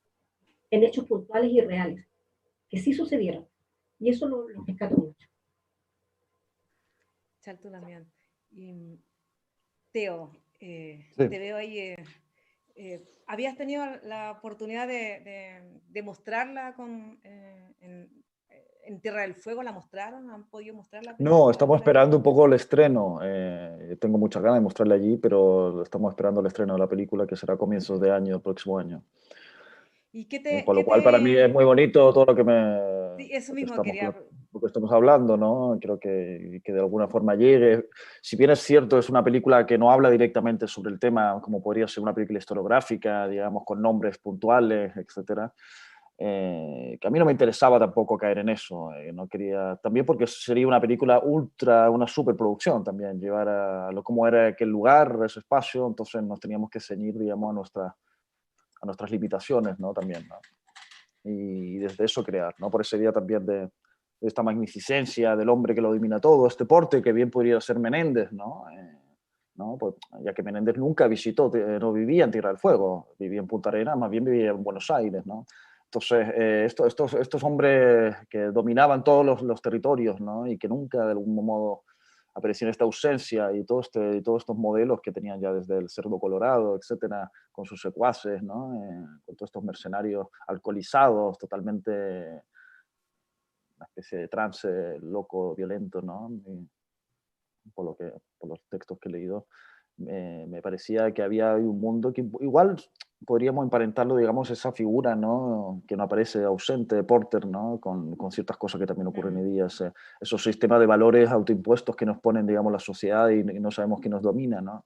en hechos puntuales y reales, que sí sucedieron. Y eso lo rescato mucho. Chaltú Damián. Y, Teo, Sí. te veo ahí. ¿Habías tenido la oportunidad de mostrarla en Tierra del Fuego? ¿La mostraron? ¿Han podido mostrar la No, película? estamos esperando un poco el estreno. Tengo muchas ganas de mostrarla allí, pero estamos esperando el estreno de la película, que será a comienzos de año, el próximo año. ¿Y Con lo cual, para mí es muy bonito todo lo que, Sí, eso lo que mismo estamos, quería. lo que estamos hablando, ¿no? Creo que de alguna forma llegue. Si bien es cierto, es una película que no habla directamente sobre el tema, como podría ser una película historiográfica, digamos, con nombres puntuales, etcétera. Que a mí no me interesaba tampoco caer en eso. No quería, también porque sería una película ultra, una superproducción también, llevar a lo como era aquel lugar, ese espacio, entonces nos teníamos que ceñir, digamos, a nuestras limitaciones, ¿no? También, ¿no? Y desde eso crear, ¿no? Por esa idea también de esta magnificencia del hombre que lo domina todo, este porte que bien podría ser Menéndez, ¿no? ¿No? Pues, ya que Menéndez nunca visitó, no vivía en Tierra del Fuego, vivía en Punta Arenas, más bien vivía en Buenos Aires, ¿no? Entonces, estos hombres que dominaban todos los territorios, ¿no? Y que nunca de algún modo aparecían esta ausencia y todos estos modelos que tenían ya desde el Cerdo Colorado, etcétera, con sus secuaces, ¿no? Con todos estos mercenarios alcoholizados, totalmente una especie de trance loco, violento, ¿no? Y por los textos que he leído, me parecía que había un mundo que igual podríamos emparentarlo, digamos, esa figura, ¿no? Que no aparece ausente de Porter, ¿no? Con ciertas cosas que también ocurren hoy día, esos sistemas de valores autoimpuestos que nos ponen, digamos, la sociedad y no sabemos quién nos domina, ¿no?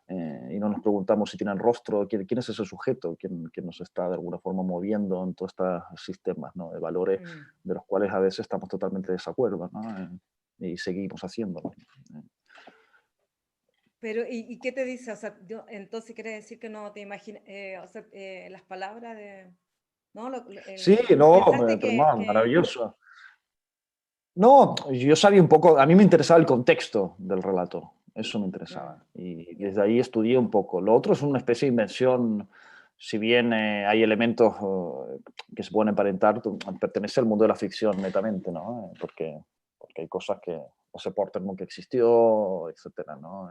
Y no nos preguntamos si tienen rostro, quién es ese sujeto, quién nos está de alguna forma moviendo en todos estos sistemas, ¿no? De valores de los cuales a veces estamos totalmente de desacuerdo, ¿no? Y seguimos haciéndolo. Pero, ¿y qué te dice? O sea, entonces quiere decir que no te imaginas, o sea, las palabras de, ¿no? Sí, no, Pensaste que. maravilloso. No, yo sabía un poco, a mí me interesaba el contexto del relato, eso me interesaba. Y Ya. desde ahí estudié un poco. Lo otro es una especie de invención, si bien hay elementos que se pueden emparentar, pertenece al mundo de la ficción netamente, ¿no? Porque hay cosas que ese Porter nunca existió, etcétera, ¿no?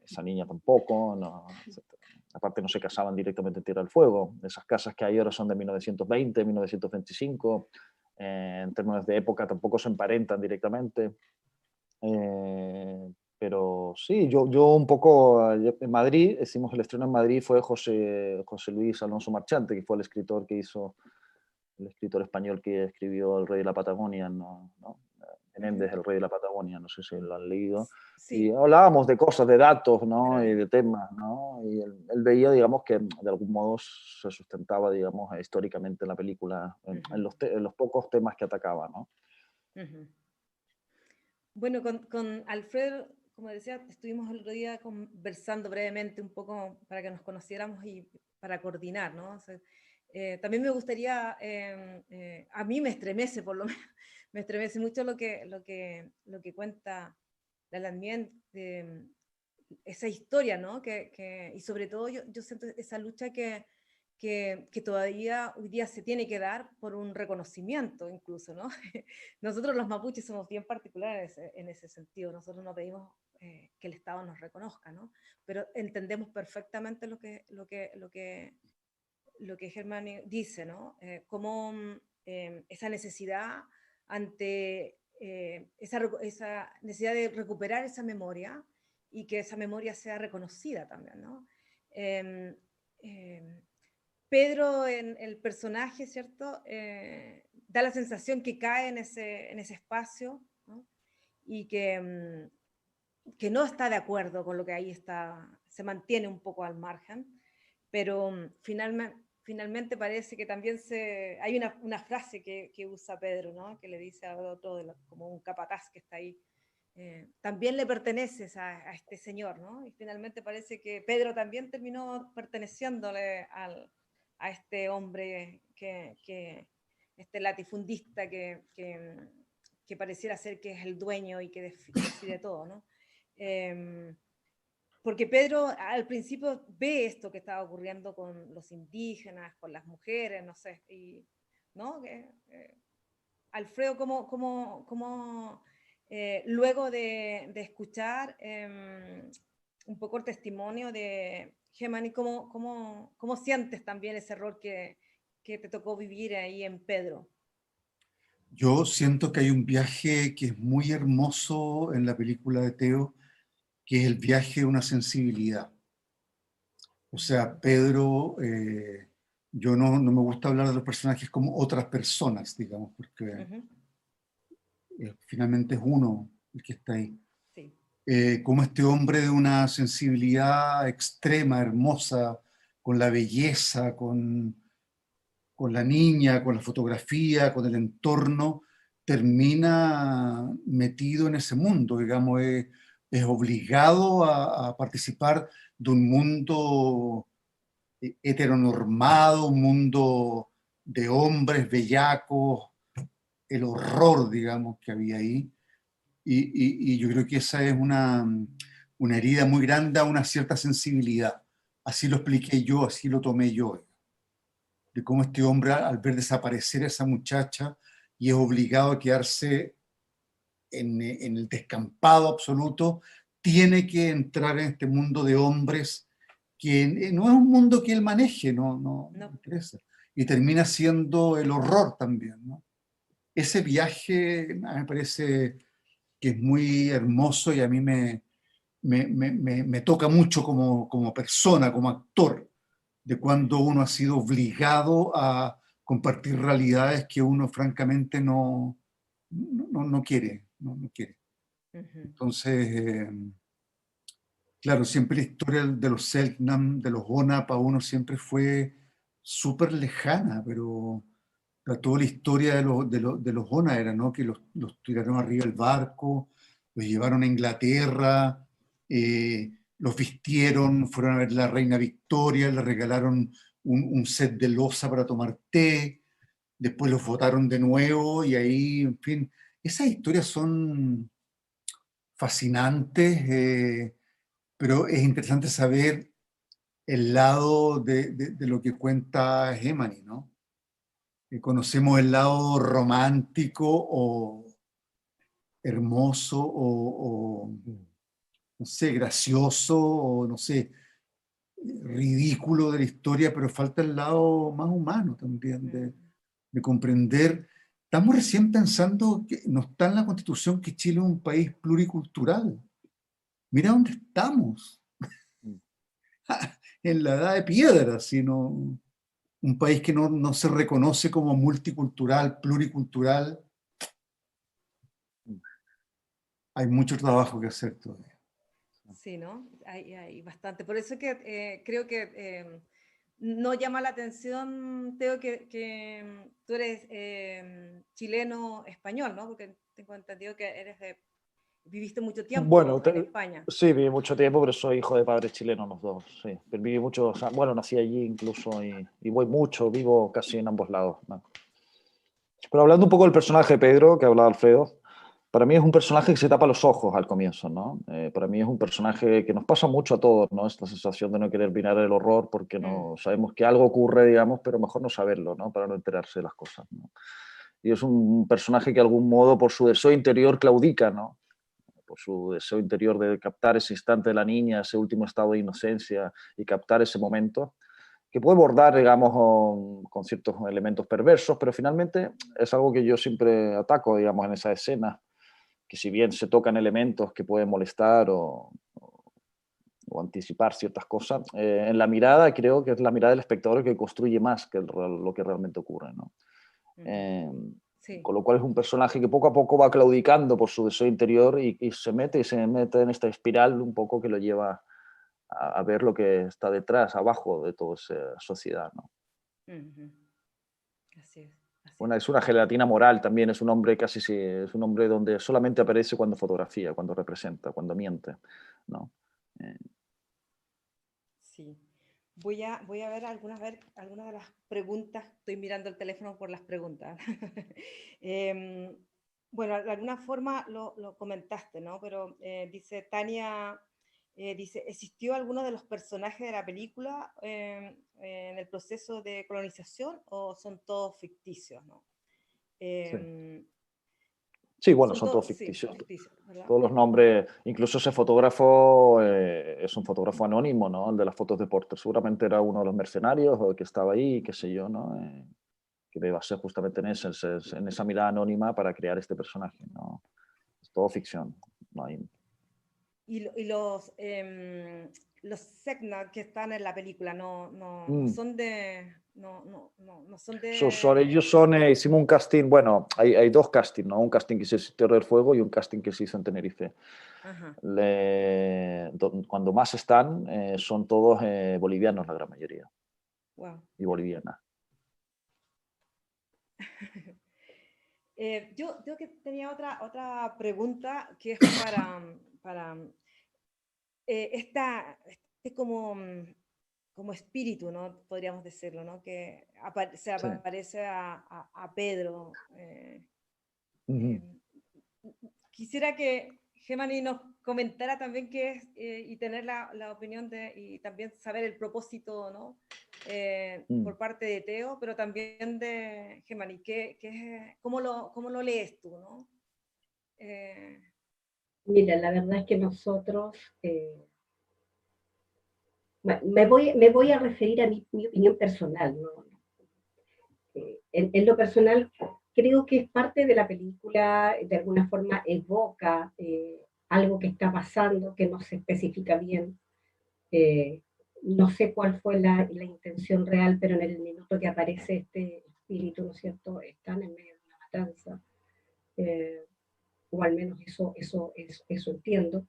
Esa niña tampoco, ¿no? Etcétera. Aparte no se casaban directamente en Tierra del Fuego. Esas casas que hay ahora son de 1920, 1925. En términos de época tampoco se emparentan directamente. Pero sí, yo un poco en Madrid, hicimos el estreno en Madrid, fue José Luis Alonso Marchante, que fue el escritor que hizo, el escritor español que escribió El Rey de la Patagonia, ¿no? Menéndez, El Rey de la Patagonia, no sé si lo han leído. Y Sí. hablábamos de cosas, de datos, ¿no? Claro. Y de temas, ¿no? Y él veía, digamos, que de algún modo se sustentaba, digamos, históricamente en la película, en los pocos temas que atacaba, ¿no? Ujú. Bueno, con Alfredo, como decía, estuvimos el otro día conversando brevemente un poco para que nos conociéramos y para coordinar, ¿no? O sea, también me gustaría, a mí me estremece por lo menos, me estremece mucho lo que cuenta la Landmien, esa historia, ¿no? Y sobre todo yo siento esa lucha que todavía hoy día se tiene que dar por un reconocimiento incluso, ¿no? Nosotros los mapuches somos bien particulares en ese sentido, nosotros no pedimos que el Estado nos reconozca, ¿no? Pero entendemos perfectamente lo que Germán dice, ¿no? Cómo esa necesidad ante esa necesidad de recuperar esa memoria y que esa memoria sea reconocida también, ¿no? Eh, eh, Pedro, en el personaje, ¿cierto? Da la sensación que cae en ese espacio, ¿no? Y que no está de acuerdo con lo que ahí está, se mantiene un poco al margen, pero finalmente parece que también hay una frase que usa Pedro, ¿no? Que le dice a otro como un capataz que está ahí. También le perteneces a este señor, ¿no? Y finalmente parece que Pedro también terminó perteneciéndole a este hombre este latifundista que pareciera ser que es el dueño y que decide todo, ¿no? Porque Pedro al principio ve esto que estaba ocurriendo con los indígenas, con las mujeres, no sé, ¿no? Alfredo, ¿cómo luego de escuchar un poco el testimonio de Gemani, ¿cómo sientes también ese rol que te tocó vivir ahí en Pedro? Yo siento que hay un viaje que es muy hermoso en la película de Teo, que es el viaje de una sensibilidad. O sea, Pedro, yo no me gusta hablar de los personajes como otras personas, digamos, porque finalmente es uno el que está ahí. Sí. Como este hombre de una sensibilidad extrema, hermosa, con la belleza, con la niña, con la fotografía, con el entorno, termina metido en ese mundo, digamos, es obligado a participar de un mundo heteronormado, un mundo de hombres bellacos, el horror, digamos, que había ahí. Y yo creo que esa es una herida muy grande a una cierta sensibilidad. Así lo expliqué yo, así lo tomé yo, de cómo este hombre al ver desaparecer a esa muchacha y es obligado a quedarse en el descampado absoluto, tiene que entrar en este mundo de hombres que no es un mundo que él maneje, no interesa. Y termina siendo el horror también, ¿no? Ese viaje me parece que es muy hermoso y a mí me toca mucho como persona, como actor, de cuando uno ha sido obligado a compartir realidades que uno francamente no quiere, no quiere. Entonces, claro, siempre la historia de los Selknam, de los Ona, para uno siempre fue súper lejana, pero toda la historia de los Ona era, ¿no? Que los tiraron arriba del barco, los llevaron a Inglaterra, los vistieron, fueron a ver la reina Victoria, le regalaron un set de loza para tomar té, después los votaron de nuevo y ahí, en fin, esas historias son fascinantes, pero es interesante saber el lado de lo que cuenta Gemini, ¿no? Conocemos el lado romántico o hermoso o, no sé, gracioso o, no sé, ridículo de la historia, pero falta el lado más humano también de comprender. Estamos recién pensando que no está en la Constitución que Chile es un país pluricultural. Mira dónde estamos, en la edad de piedra, sino un país que no se reconoce como multicultural, pluricultural. Hay mucho trabajo que hacer todavía. Sí, ¿no? Hay bastante. Por eso que creo que no llama la atención, Teo, que tú eres chileno-español, ¿no? Porque tengo entendido que viviste mucho Bueno, tiempo en España. sí, viví mucho tiempo, pero soy hijo de padres chilenos los dos, sí. Pero viví mucho, o sea, bueno, nací allí incluso y voy mucho, vivo casi en ambos lados, ¿no? Pero hablando un poco del personaje de Pedro, que hablaba Alfredo, para mí es un personaje que se tapa los ojos al comienzo, ¿no? Para mí es un personaje que nos pasa mucho a todos, ¿no? Esta sensación de no querer mirar el horror porque no sabemos que algo ocurre, digamos, pero mejor no saberlo, ¿no? Para no enterarse de las cosas, ¿no? Y es un personaje que de algún modo, por su deseo interior, claudica, ¿no? Por su deseo interior de captar ese instante de la niña, ese último estado de inocencia y captar ese momento, que puede bordar, digamos, con ciertos elementos perversos, pero finalmente es algo que yo siempre ataco, digamos, en esa escena, que si bien se tocan elementos que pueden molestar o anticipar ciertas cosas, en la mirada creo que es la mirada del espectador que construye más que lo que realmente ocurre, ¿no? Sí. Con lo cual es un personaje que poco a poco va claudicando por su deseo interior y se mete en esta espiral un poco que lo lleva a ver lo que está detrás, abajo de toda esa sociedad, ¿no? Así es. Bueno, es una gelatina moral también, es un hombre casi, es un hombre donde solamente aparece cuando fotografía, cuando representa, cuando miente, ¿no? Sí. Voy a ver algunas de las preguntas. Estoy mirando el teléfono por las preguntas. Bueno, de alguna forma lo comentaste, ¿no? Pero dice Tania, dice, ¿existió alguno de los personajes de la película en el proceso de colonización o son todos ficticios, ¿no? Sí. Sí, bueno, son todos Sí, ficticios. ficticios, ¿verdad? Todos los nombres, incluso ese fotógrafo es un fotógrafo anónimo, ¿no? El de las fotos de Porter. Seguramente era uno de los mercenarios o que estaba ahí, qué sé yo, ¿no? Que me basé justamente en esa mirada anónima para crear este personaje, ¿no? Es todo ficción. No hay... Y los Segna que están en la película no Mm. son de... No son de... Ellos hicimos un casting, bueno, hay dos castings, ¿no? Un casting que se hizo en Tierra del Fuego y un casting que se hizo en Tenerife. Ajá. Cuando más están, son todos bolivianos la gran mayoría. Wow. Y bolivianas. Yo que tenía otra pregunta que es para este como espíritu, ¿no? Podríamos decirlo, ¿no? Que se Sí. aparece a Pedro. Ujú. Quisiera que Gemani nos comentara también qué es y tener la opinión y también saber el propósito, ¿no? Por parte de Teo, pero también de Gemani. ¿Cómo lo lees tú, ¿no? Mira, la verdad es que nosotros, bueno, me voy a referir a mi opinión personal, ¿no? En lo personal, creo que es parte de la película, de alguna forma evoca algo que está pasando, que no se especifica bien. Eh, no sé cuál fue la intención real, pero en el minuto que aparece este espíritu, ¿no es cierto?, están en medio de una matanza, eh, o al menos eso entiendo.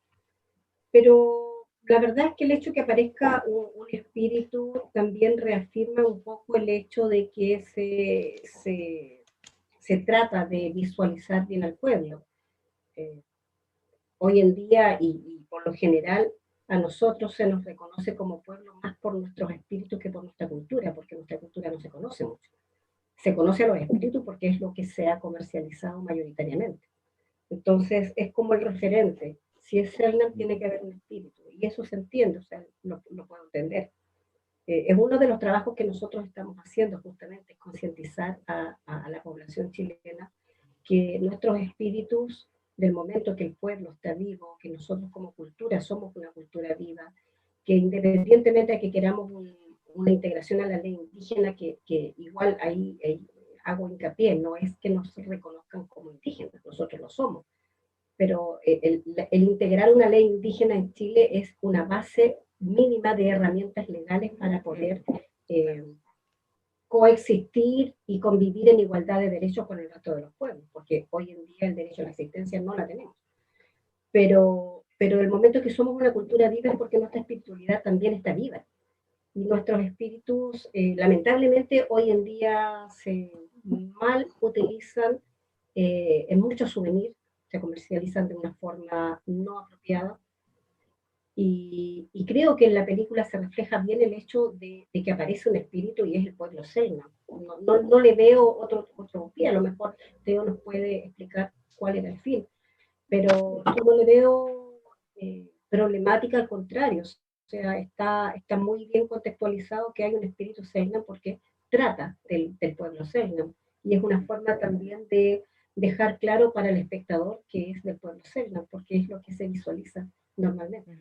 Pero la verdad es que el hecho de que aparezca un espíritu también reafirma un poco el hecho de que se trata de visualizar bien al pueblo. Eh, Hoy en día y por lo general a nosotros se nos reconoce como pueblo más por nuestros espíritus que por nuestra cultura, porque nuestra cultura no se conoce mucho. Se conoce a los espíritus porque es lo que se ha comercializado mayoritariamente. Entonces es como el referente. Si es Selnam, tiene que haber un espíritu. Y eso se entiende, o sea, lo puedo entender. Es uno de los trabajos que nosotros estamos haciendo justamente, es concientizar a la población chilena que nuestros espíritus, del momento que el pueblo está vivo, que nosotros como cultura somos una cultura viva, que independientemente de que queramos una integración a la ley indígena, que igual ahí hago hincapié, no es que nos reconozcan como indígenas, nosotros lo somos, pero el integrar una ley indígena en Chile es una base mínima de herramientas legales para poder coexistir y convivir en igualdad de derechos con el resto de los pueblos, porque hoy en día el derecho a la existencia no la tenemos. Pero el momento que somos una cultura viva es porque nuestra espiritualidad también está viva. Y nuestros espíritus, lamentablemente, hoy en día se mal utilizan en muchos souvenirs, se comercializan de una forma no apropiada. Y creo que en la película se refleja bien el hecho de que aparece un espíritu y es el pueblo Selma. No le veo otro pie, a lo mejor Teo nos puede explicar cuál era el fin, pero yo no le veo problemática, al contrario, o sea, está muy bien contextualizado que hay un espíritu Selma porque trata del pueblo Selma y es una forma también de dejar claro para el espectador que es del pueblo Selma, porque es lo que se visualiza normalmente.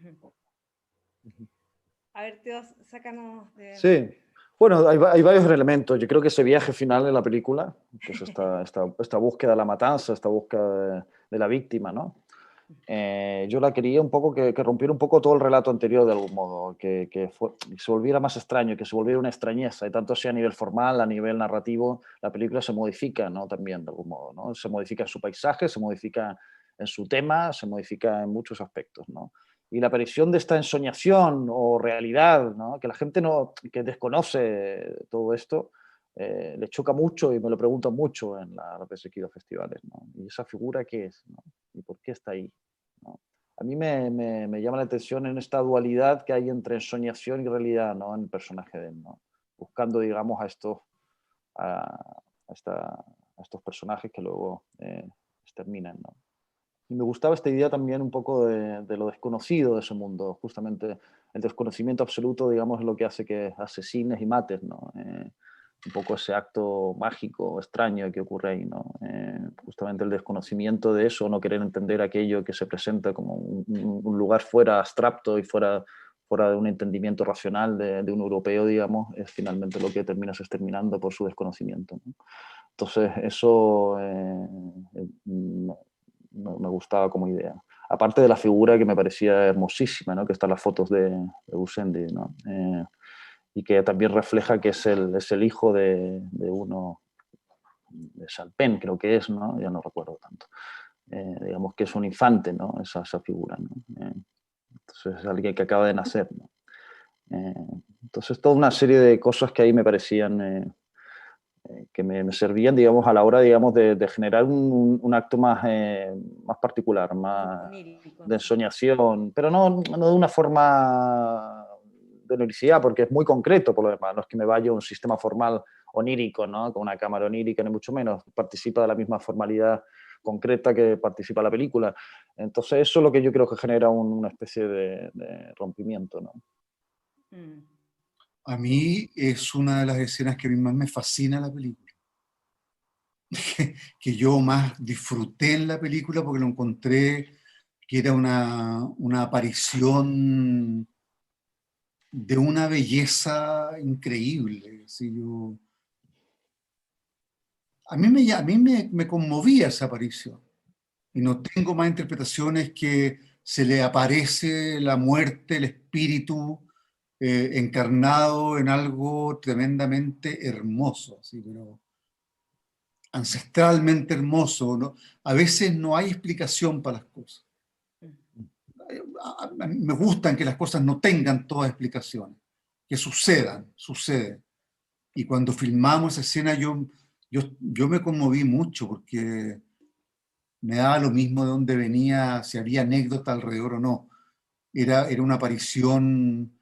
A ver, Teo, sácanos de... Sí, bueno, hay varios elementos. Yo creo que ese viaje final en la película, pues esta búsqueda de la matanza, esta búsqueda de la víctima, ¿no? Yo la quería un poco que rompiera un poco todo el relato anterior de algún modo, que se volviera más extraño, que se volviera una extrañeza, y tanto sea a nivel formal, a nivel narrativo, la película se modifica, ¿no? También de algún modo, ¿no? Se modifica en su paisaje, se modifica en su tema, se modifica en muchos aspectos, ¿no? Y la aparición de esta ensoñación o realidad, ¿no? Que la gente que desconoce todo esto, le choca mucho y me lo preguntan mucho en los perseguidos festivales, ¿no? ¿Y esa figura qué es? ¿No? ¿Y por qué está ahí? ¿No? A mí me llama la atención en esta dualidad que hay entre ensoñación y realidad, ¿no? En el personaje de él, ¿no? Buscando, digamos, a estos personajes que luego exterminan, ¿no? Y me gustaba esta idea también un poco de lo desconocido de ese mundo, justamente el desconocimiento absoluto, digamos, es lo que hace que asesines y mates, ¿no? un poco ese acto mágico, extraño que ocurre ahí, ¿no? Justamente el desconocimiento de eso, no querer entender aquello que se presenta como un lugar fuera abstracto y fuera de un entendimiento racional de un europeo, digamos, es finalmente lo que terminas exterminando por su desconocimiento, ¿no? Entonces, eso me gustaba como idea. Aparte de la figura que me parecía hermosísima, ¿no? Que están las fotos de Busendi, ¿no? Y que también refleja que es el hijo de uno, de Salpen, creo que es, ¿no? Ya no recuerdo tanto. Digamos que es un infante, ¿no? Esa figura, ¿no? Entonces es alguien que acaba de nacer, ¿no? Entonces toda una serie de cosas que ahí me parecían que me servían, digamos, a la hora, digamos, de generar un acto más particular, más Onírico, de sí. ensoñación, pero no de una forma de oniricidad, porque es muy concreto por lo demás, no es que me vaya a un sistema formal onírico, ¿no? Con una cámara onírica, ni mucho menos, participa de la misma formalidad concreta que participa la película. Entonces eso es lo que yo creo que genera una especie de rompimiento, ¿no? Mm. A mí es una de las escenas que a mí más me fascina la película. Que yo más disfruté en la película porque lo encontré que era una aparición de una belleza increíble. Así a mí me conmovía esa aparición. Y no tengo más interpretaciones que se le aparece la muerte, el espíritu encarnado en algo tremendamente hermoso, así, pero ancestralmente hermoso, ¿no? A veces no hay explicación para las cosas. Me gustan que las cosas no tengan todas explicaciones, que suceden. Y cuando filmamos esa escena yo me conmoví mucho porque me daba lo mismo de dónde venía, si había anécdota alrededor o no. Era una aparición,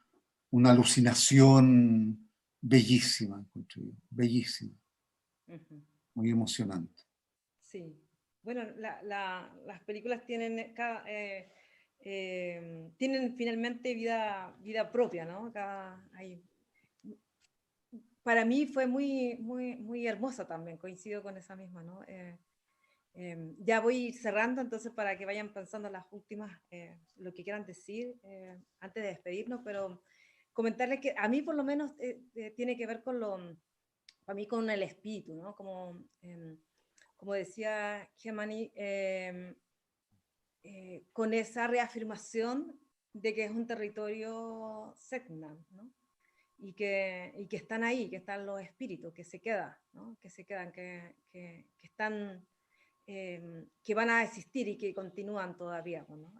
una alucinación bellísima, encontré yo, bellísima, Ujú. muy emocionante. Sí. Bueno, las películas tienen, tienen finalmente vida propia, ¿no? Para mí fue muy hermosa también, coincido con esa misma, ¿no? Ya voy cerrando, entonces para que vayan pensando las últimas, lo que quieran decir antes de despedirnos, pero comentarles que a mí por lo menos tiene que ver para mí con el espíritu, ¿no? Como decía Gemani, con esa reafirmación de que es un territorio Selknam, ¿no? Y que están ahí, que están los espíritus, que se quedan, ¿no? Que se quedan, que están, que van a existir y que continúan todavía, ¿no?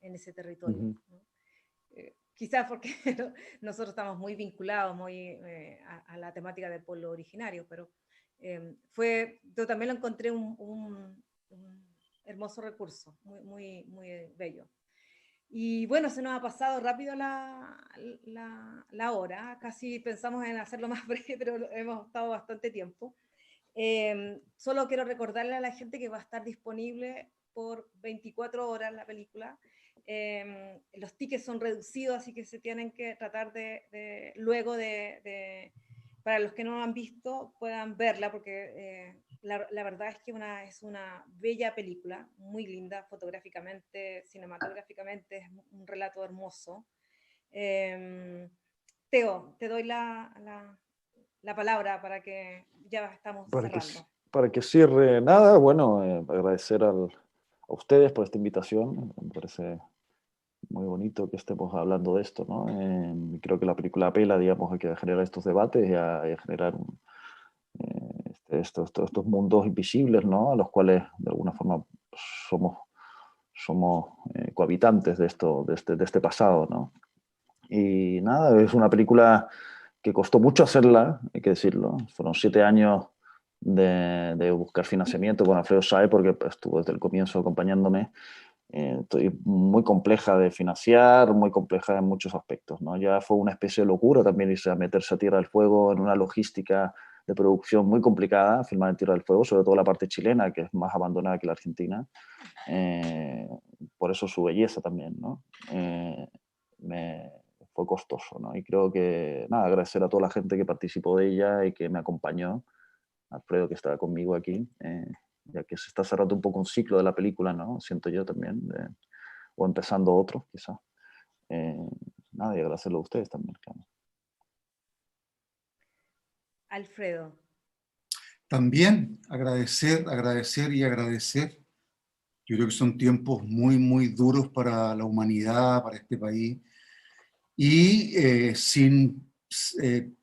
En ese territorio, ¿no? Quizás porque nosotros estamos muy vinculados a la temática del pueblo originario, pero yo también lo encontré un hermoso recurso, muy bello. Y bueno, se nos ha pasado rápido la hora, casi pensamos en hacerlo más breve, pero hemos estado bastante tiempo. Solo quiero recordarle a la gente que va a estar disponible por 24 horas la película. Los tickets son reducidos, así que se tienen que tratar luego para los que no lo han visto, puedan verla, porque la verdad es que es una bella película, muy linda fotográficamente, cinematográficamente, es un relato hermoso. Teo, te doy la palabra para que ya estamos cerrando. Para que cierre nada, bueno, agradecer a ustedes por esta invitación. Me parece muy bonito que estemos hablando de esto, ¿no? Creo que la película apela, digamos, a que generar estos debates y a generar estos mundos invisibles, ¿no? A los cuales de alguna forma somos cohabitantes de este pasado, ¿no? Y nada, es una película que costó mucho hacerla, hay que decirlo. Fueron 7 años de buscar financiamiento con Alfredo Saez, porque estuvo desde el comienzo acompañándome. Muy compleja de financiar, muy compleja en muchos aspectos, ¿no? Ya fue una especie de locura también irse a meterse a Tierra del Fuego en una logística de producción muy complicada, filmar en Tierra del Fuego, sobre todo la parte chilena, que es más abandonada que la Argentina. Por eso su belleza también, ¿no? fue costoso, ¿no? Y creo que, nada, agradecer a toda la gente que participó de ella y que me acompañó, Alfredo que estaba conmigo aquí, ya que se está cerrando un poco un ciclo de la película, ¿no? Siento yo también, o empezando otro, quizás. Nada, y agradecerlo a ustedes también, claro. Alfredo. También agradecer, agradecer y agradecer. Yo creo que son tiempos muy, muy duros para la humanidad, para este país. Y sin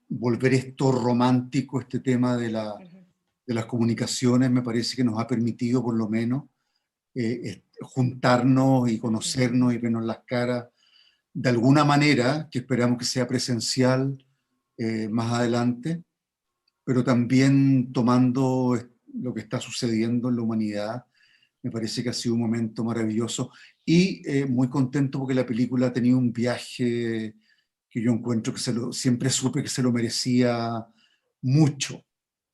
volver esto romántico, este tema de las comunicaciones, me parece que nos ha permitido por lo menos juntarnos y conocernos y vernos las caras de alguna manera, que esperamos que sea presencial más adelante, pero también tomando lo que está sucediendo en la humanidad. Me parece que ha sido un momento maravilloso y muy contento porque la película ha tenido un viaje que yo encuentro que siempre supe que se lo merecía mucho.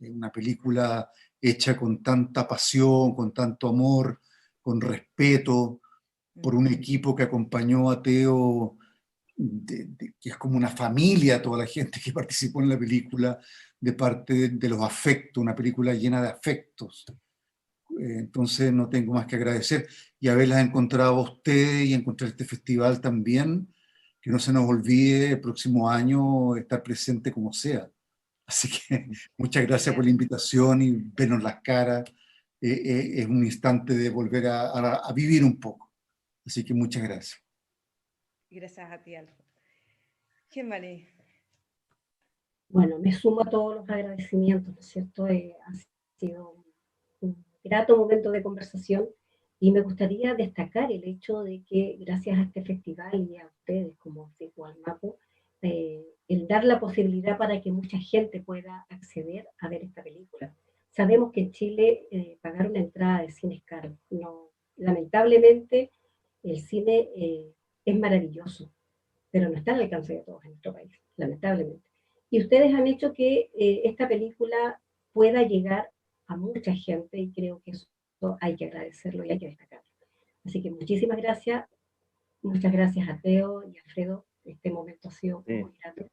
Una película hecha con tanta pasión, con tanto amor, con respeto, por un equipo que acompañó a Teo, que es como una familia, toda la gente que participó en la película, de parte de los afectos, una película llena de afectos. Entonces no tengo más que agradecer y haberlas encontrado a ustedes y encontrar este festival también, que no se nos olvide el próximo año estar presente como sea. Así que muchas gracias por la invitación y vernos las caras. Es un instante de volver a vivir un poco. Así que muchas gracias. Gracias a ti, Alfredo. Kimberly. Bueno, me sumo a todos los agradecimientos, ¿no es cierto? Ha sido un grato momento de conversación y me gustaría destacar el hecho de que gracias a este festival y a ustedes como Igual Mapu, el dar la posibilidad para que mucha gente pueda acceder a ver esta película. Sabemos que en Chile pagar una entrada de cine es caro. No, lamentablemente el cine es maravilloso, pero no está al alcance de todos en nuestro país, lamentablemente. Y ustedes han hecho que esta película pueda llegar a mucha gente y creo que eso hay que agradecerlo y hay que destacarlo. Así que muchísimas gracias, muchas gracias a Teo y a Alfredo, este momento ha sido muy grato.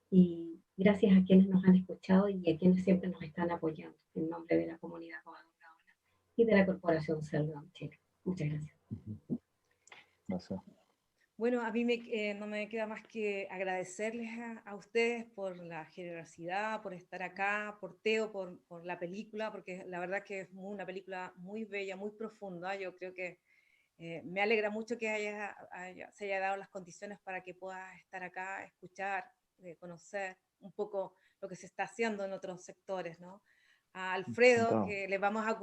Y gracias a quienes nos han escuchado y a quienes siempre nos están apoyando en nombre de la comunidad colaboradora y de la Corporación Celdon Chile. Muchas gracias. Gracias. Bueno, a mí no me queda más que agradecerles a ustedes por la generosidad, por estar acá, por Teo, por la película, porque la verdad que es una película muy bella, muy profunda. Yo creo que me alegra mucho que se haya dado las condiciones para que puedas estar acá, escuchar, conocer un poco lo que se está haciendo en otros sectores, ¿no? A Alfredo, que le vamos a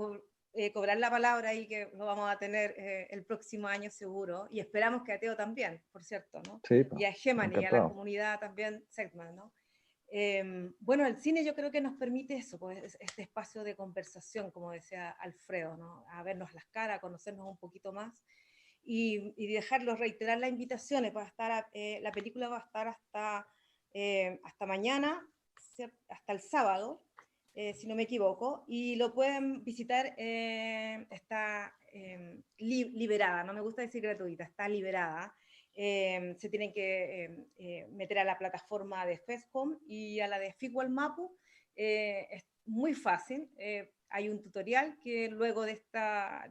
cobrar la palabra y que lo vamos a tener el próximo año seguro, y esperamos que a Teo también, por cierto, ¿no? Sí, y a Gemani y a la comunidad también, Segman, ¿no? Bueno, el cine yo creo que nos permite eso, pues, este espacio de conversación, como decía Alfredo, ¿no? A vernos las caras, a conocernos un poquito más y dejarlos reiterar las invitaciones. Va a estar, la película va a estar hasta mañana, hasta el sábado, si no me equivoco, y lo pueden visitar, está liberada, no me gusta decir gratuita, está liberada. Se tienen que meter a la plataforma de FESCOM y a la de Figual Mapu. Es muy fácil. Hay un tutorial que luego de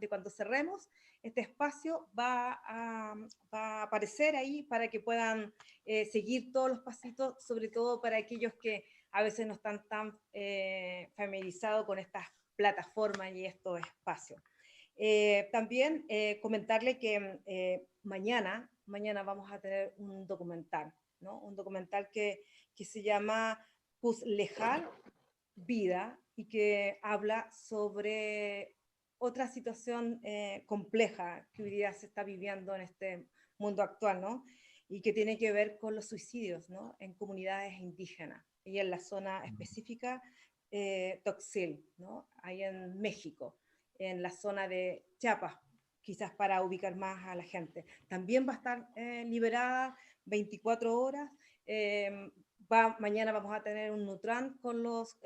cuando cerremos este espacio va a aparecer ahí para que puedan seguir todos los pasitos, sobre todo para aquellos que a veces no están tan familiarizados con estas plataformas y estos espacios. También comentarle que mañana vamos a tener un documental, ¿no? Un documental que se llama Puzzlejar Vida y que habla sobre otra situación compleja que hoy día se está viviendo en este mundo actual, ¿no? Y que tiene que ver con los suicidios, ¿no? En comunidades indígenas y en la zona específica Toxil, ¿no? Ahí en México, en la zona de Chiapas, quizás para ubicar más a la gente. También va a estar liberada 24 horas. Mañana vamos a tener un Nutran con los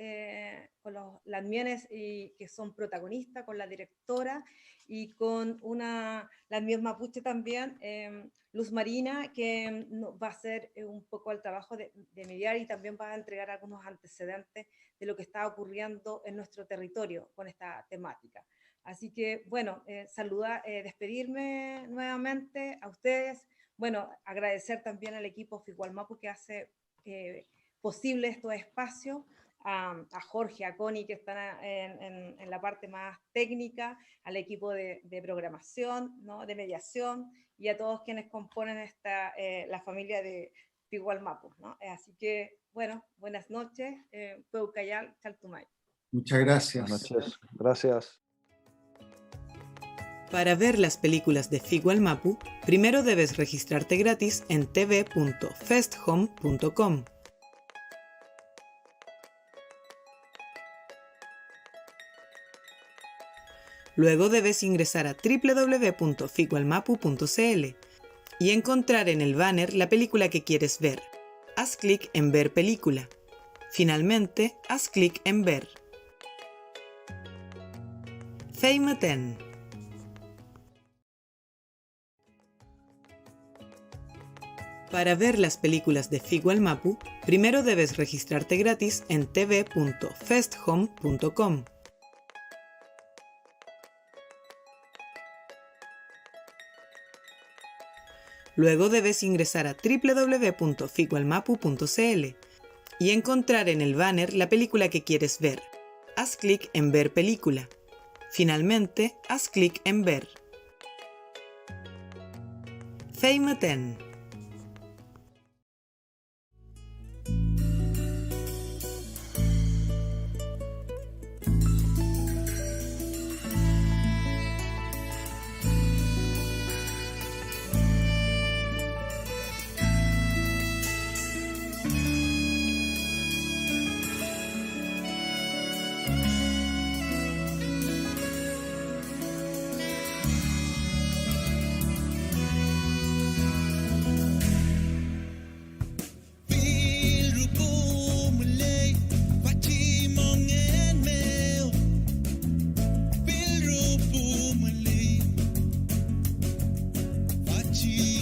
lamienes que son protagonistas, con la directora y con la miel mapuche también, Luz Marina, que va a hacer un poco el trabajo de mediar y también va a entregar algunos antecedentes de lo que está ocurriendo en nuestro territorio con esta temática. Así que, bueno, despedirme nuevamente a ustedes. Bueno, agradecer también al equipo Figualmapu que hace posible estos espacios, a Jorge, a Connie que están en la parte más técnica, al equipo de programación, ¿no? De mediación, y a todos quienes componen la familia de Figualmapu, ¿no? Así que, bueno, buenas noches, Peucayal, Chaltumay. Muchas gracias. Buenas noches. Gracias. Para ver las películas de Figualmapu, primero debes registrarte gratis en tv.festhome.com. Luego debes ingresar a www.figualmapu.cl y encontrar en el banner la película que quieres ver. Haz clic en Ver película. Finalmente, haz clic en Ver. Feimaten. Para ver las películas de Figualmapu, primero debes registrarte gratis en tv.festhome.com. Luego debes ingresar a www.figualmapu.cl y encontrar en el banner la película que quieres ver. Haz clic en Ver película. Finalmente, haz clic en Ver. Feimaten. Chi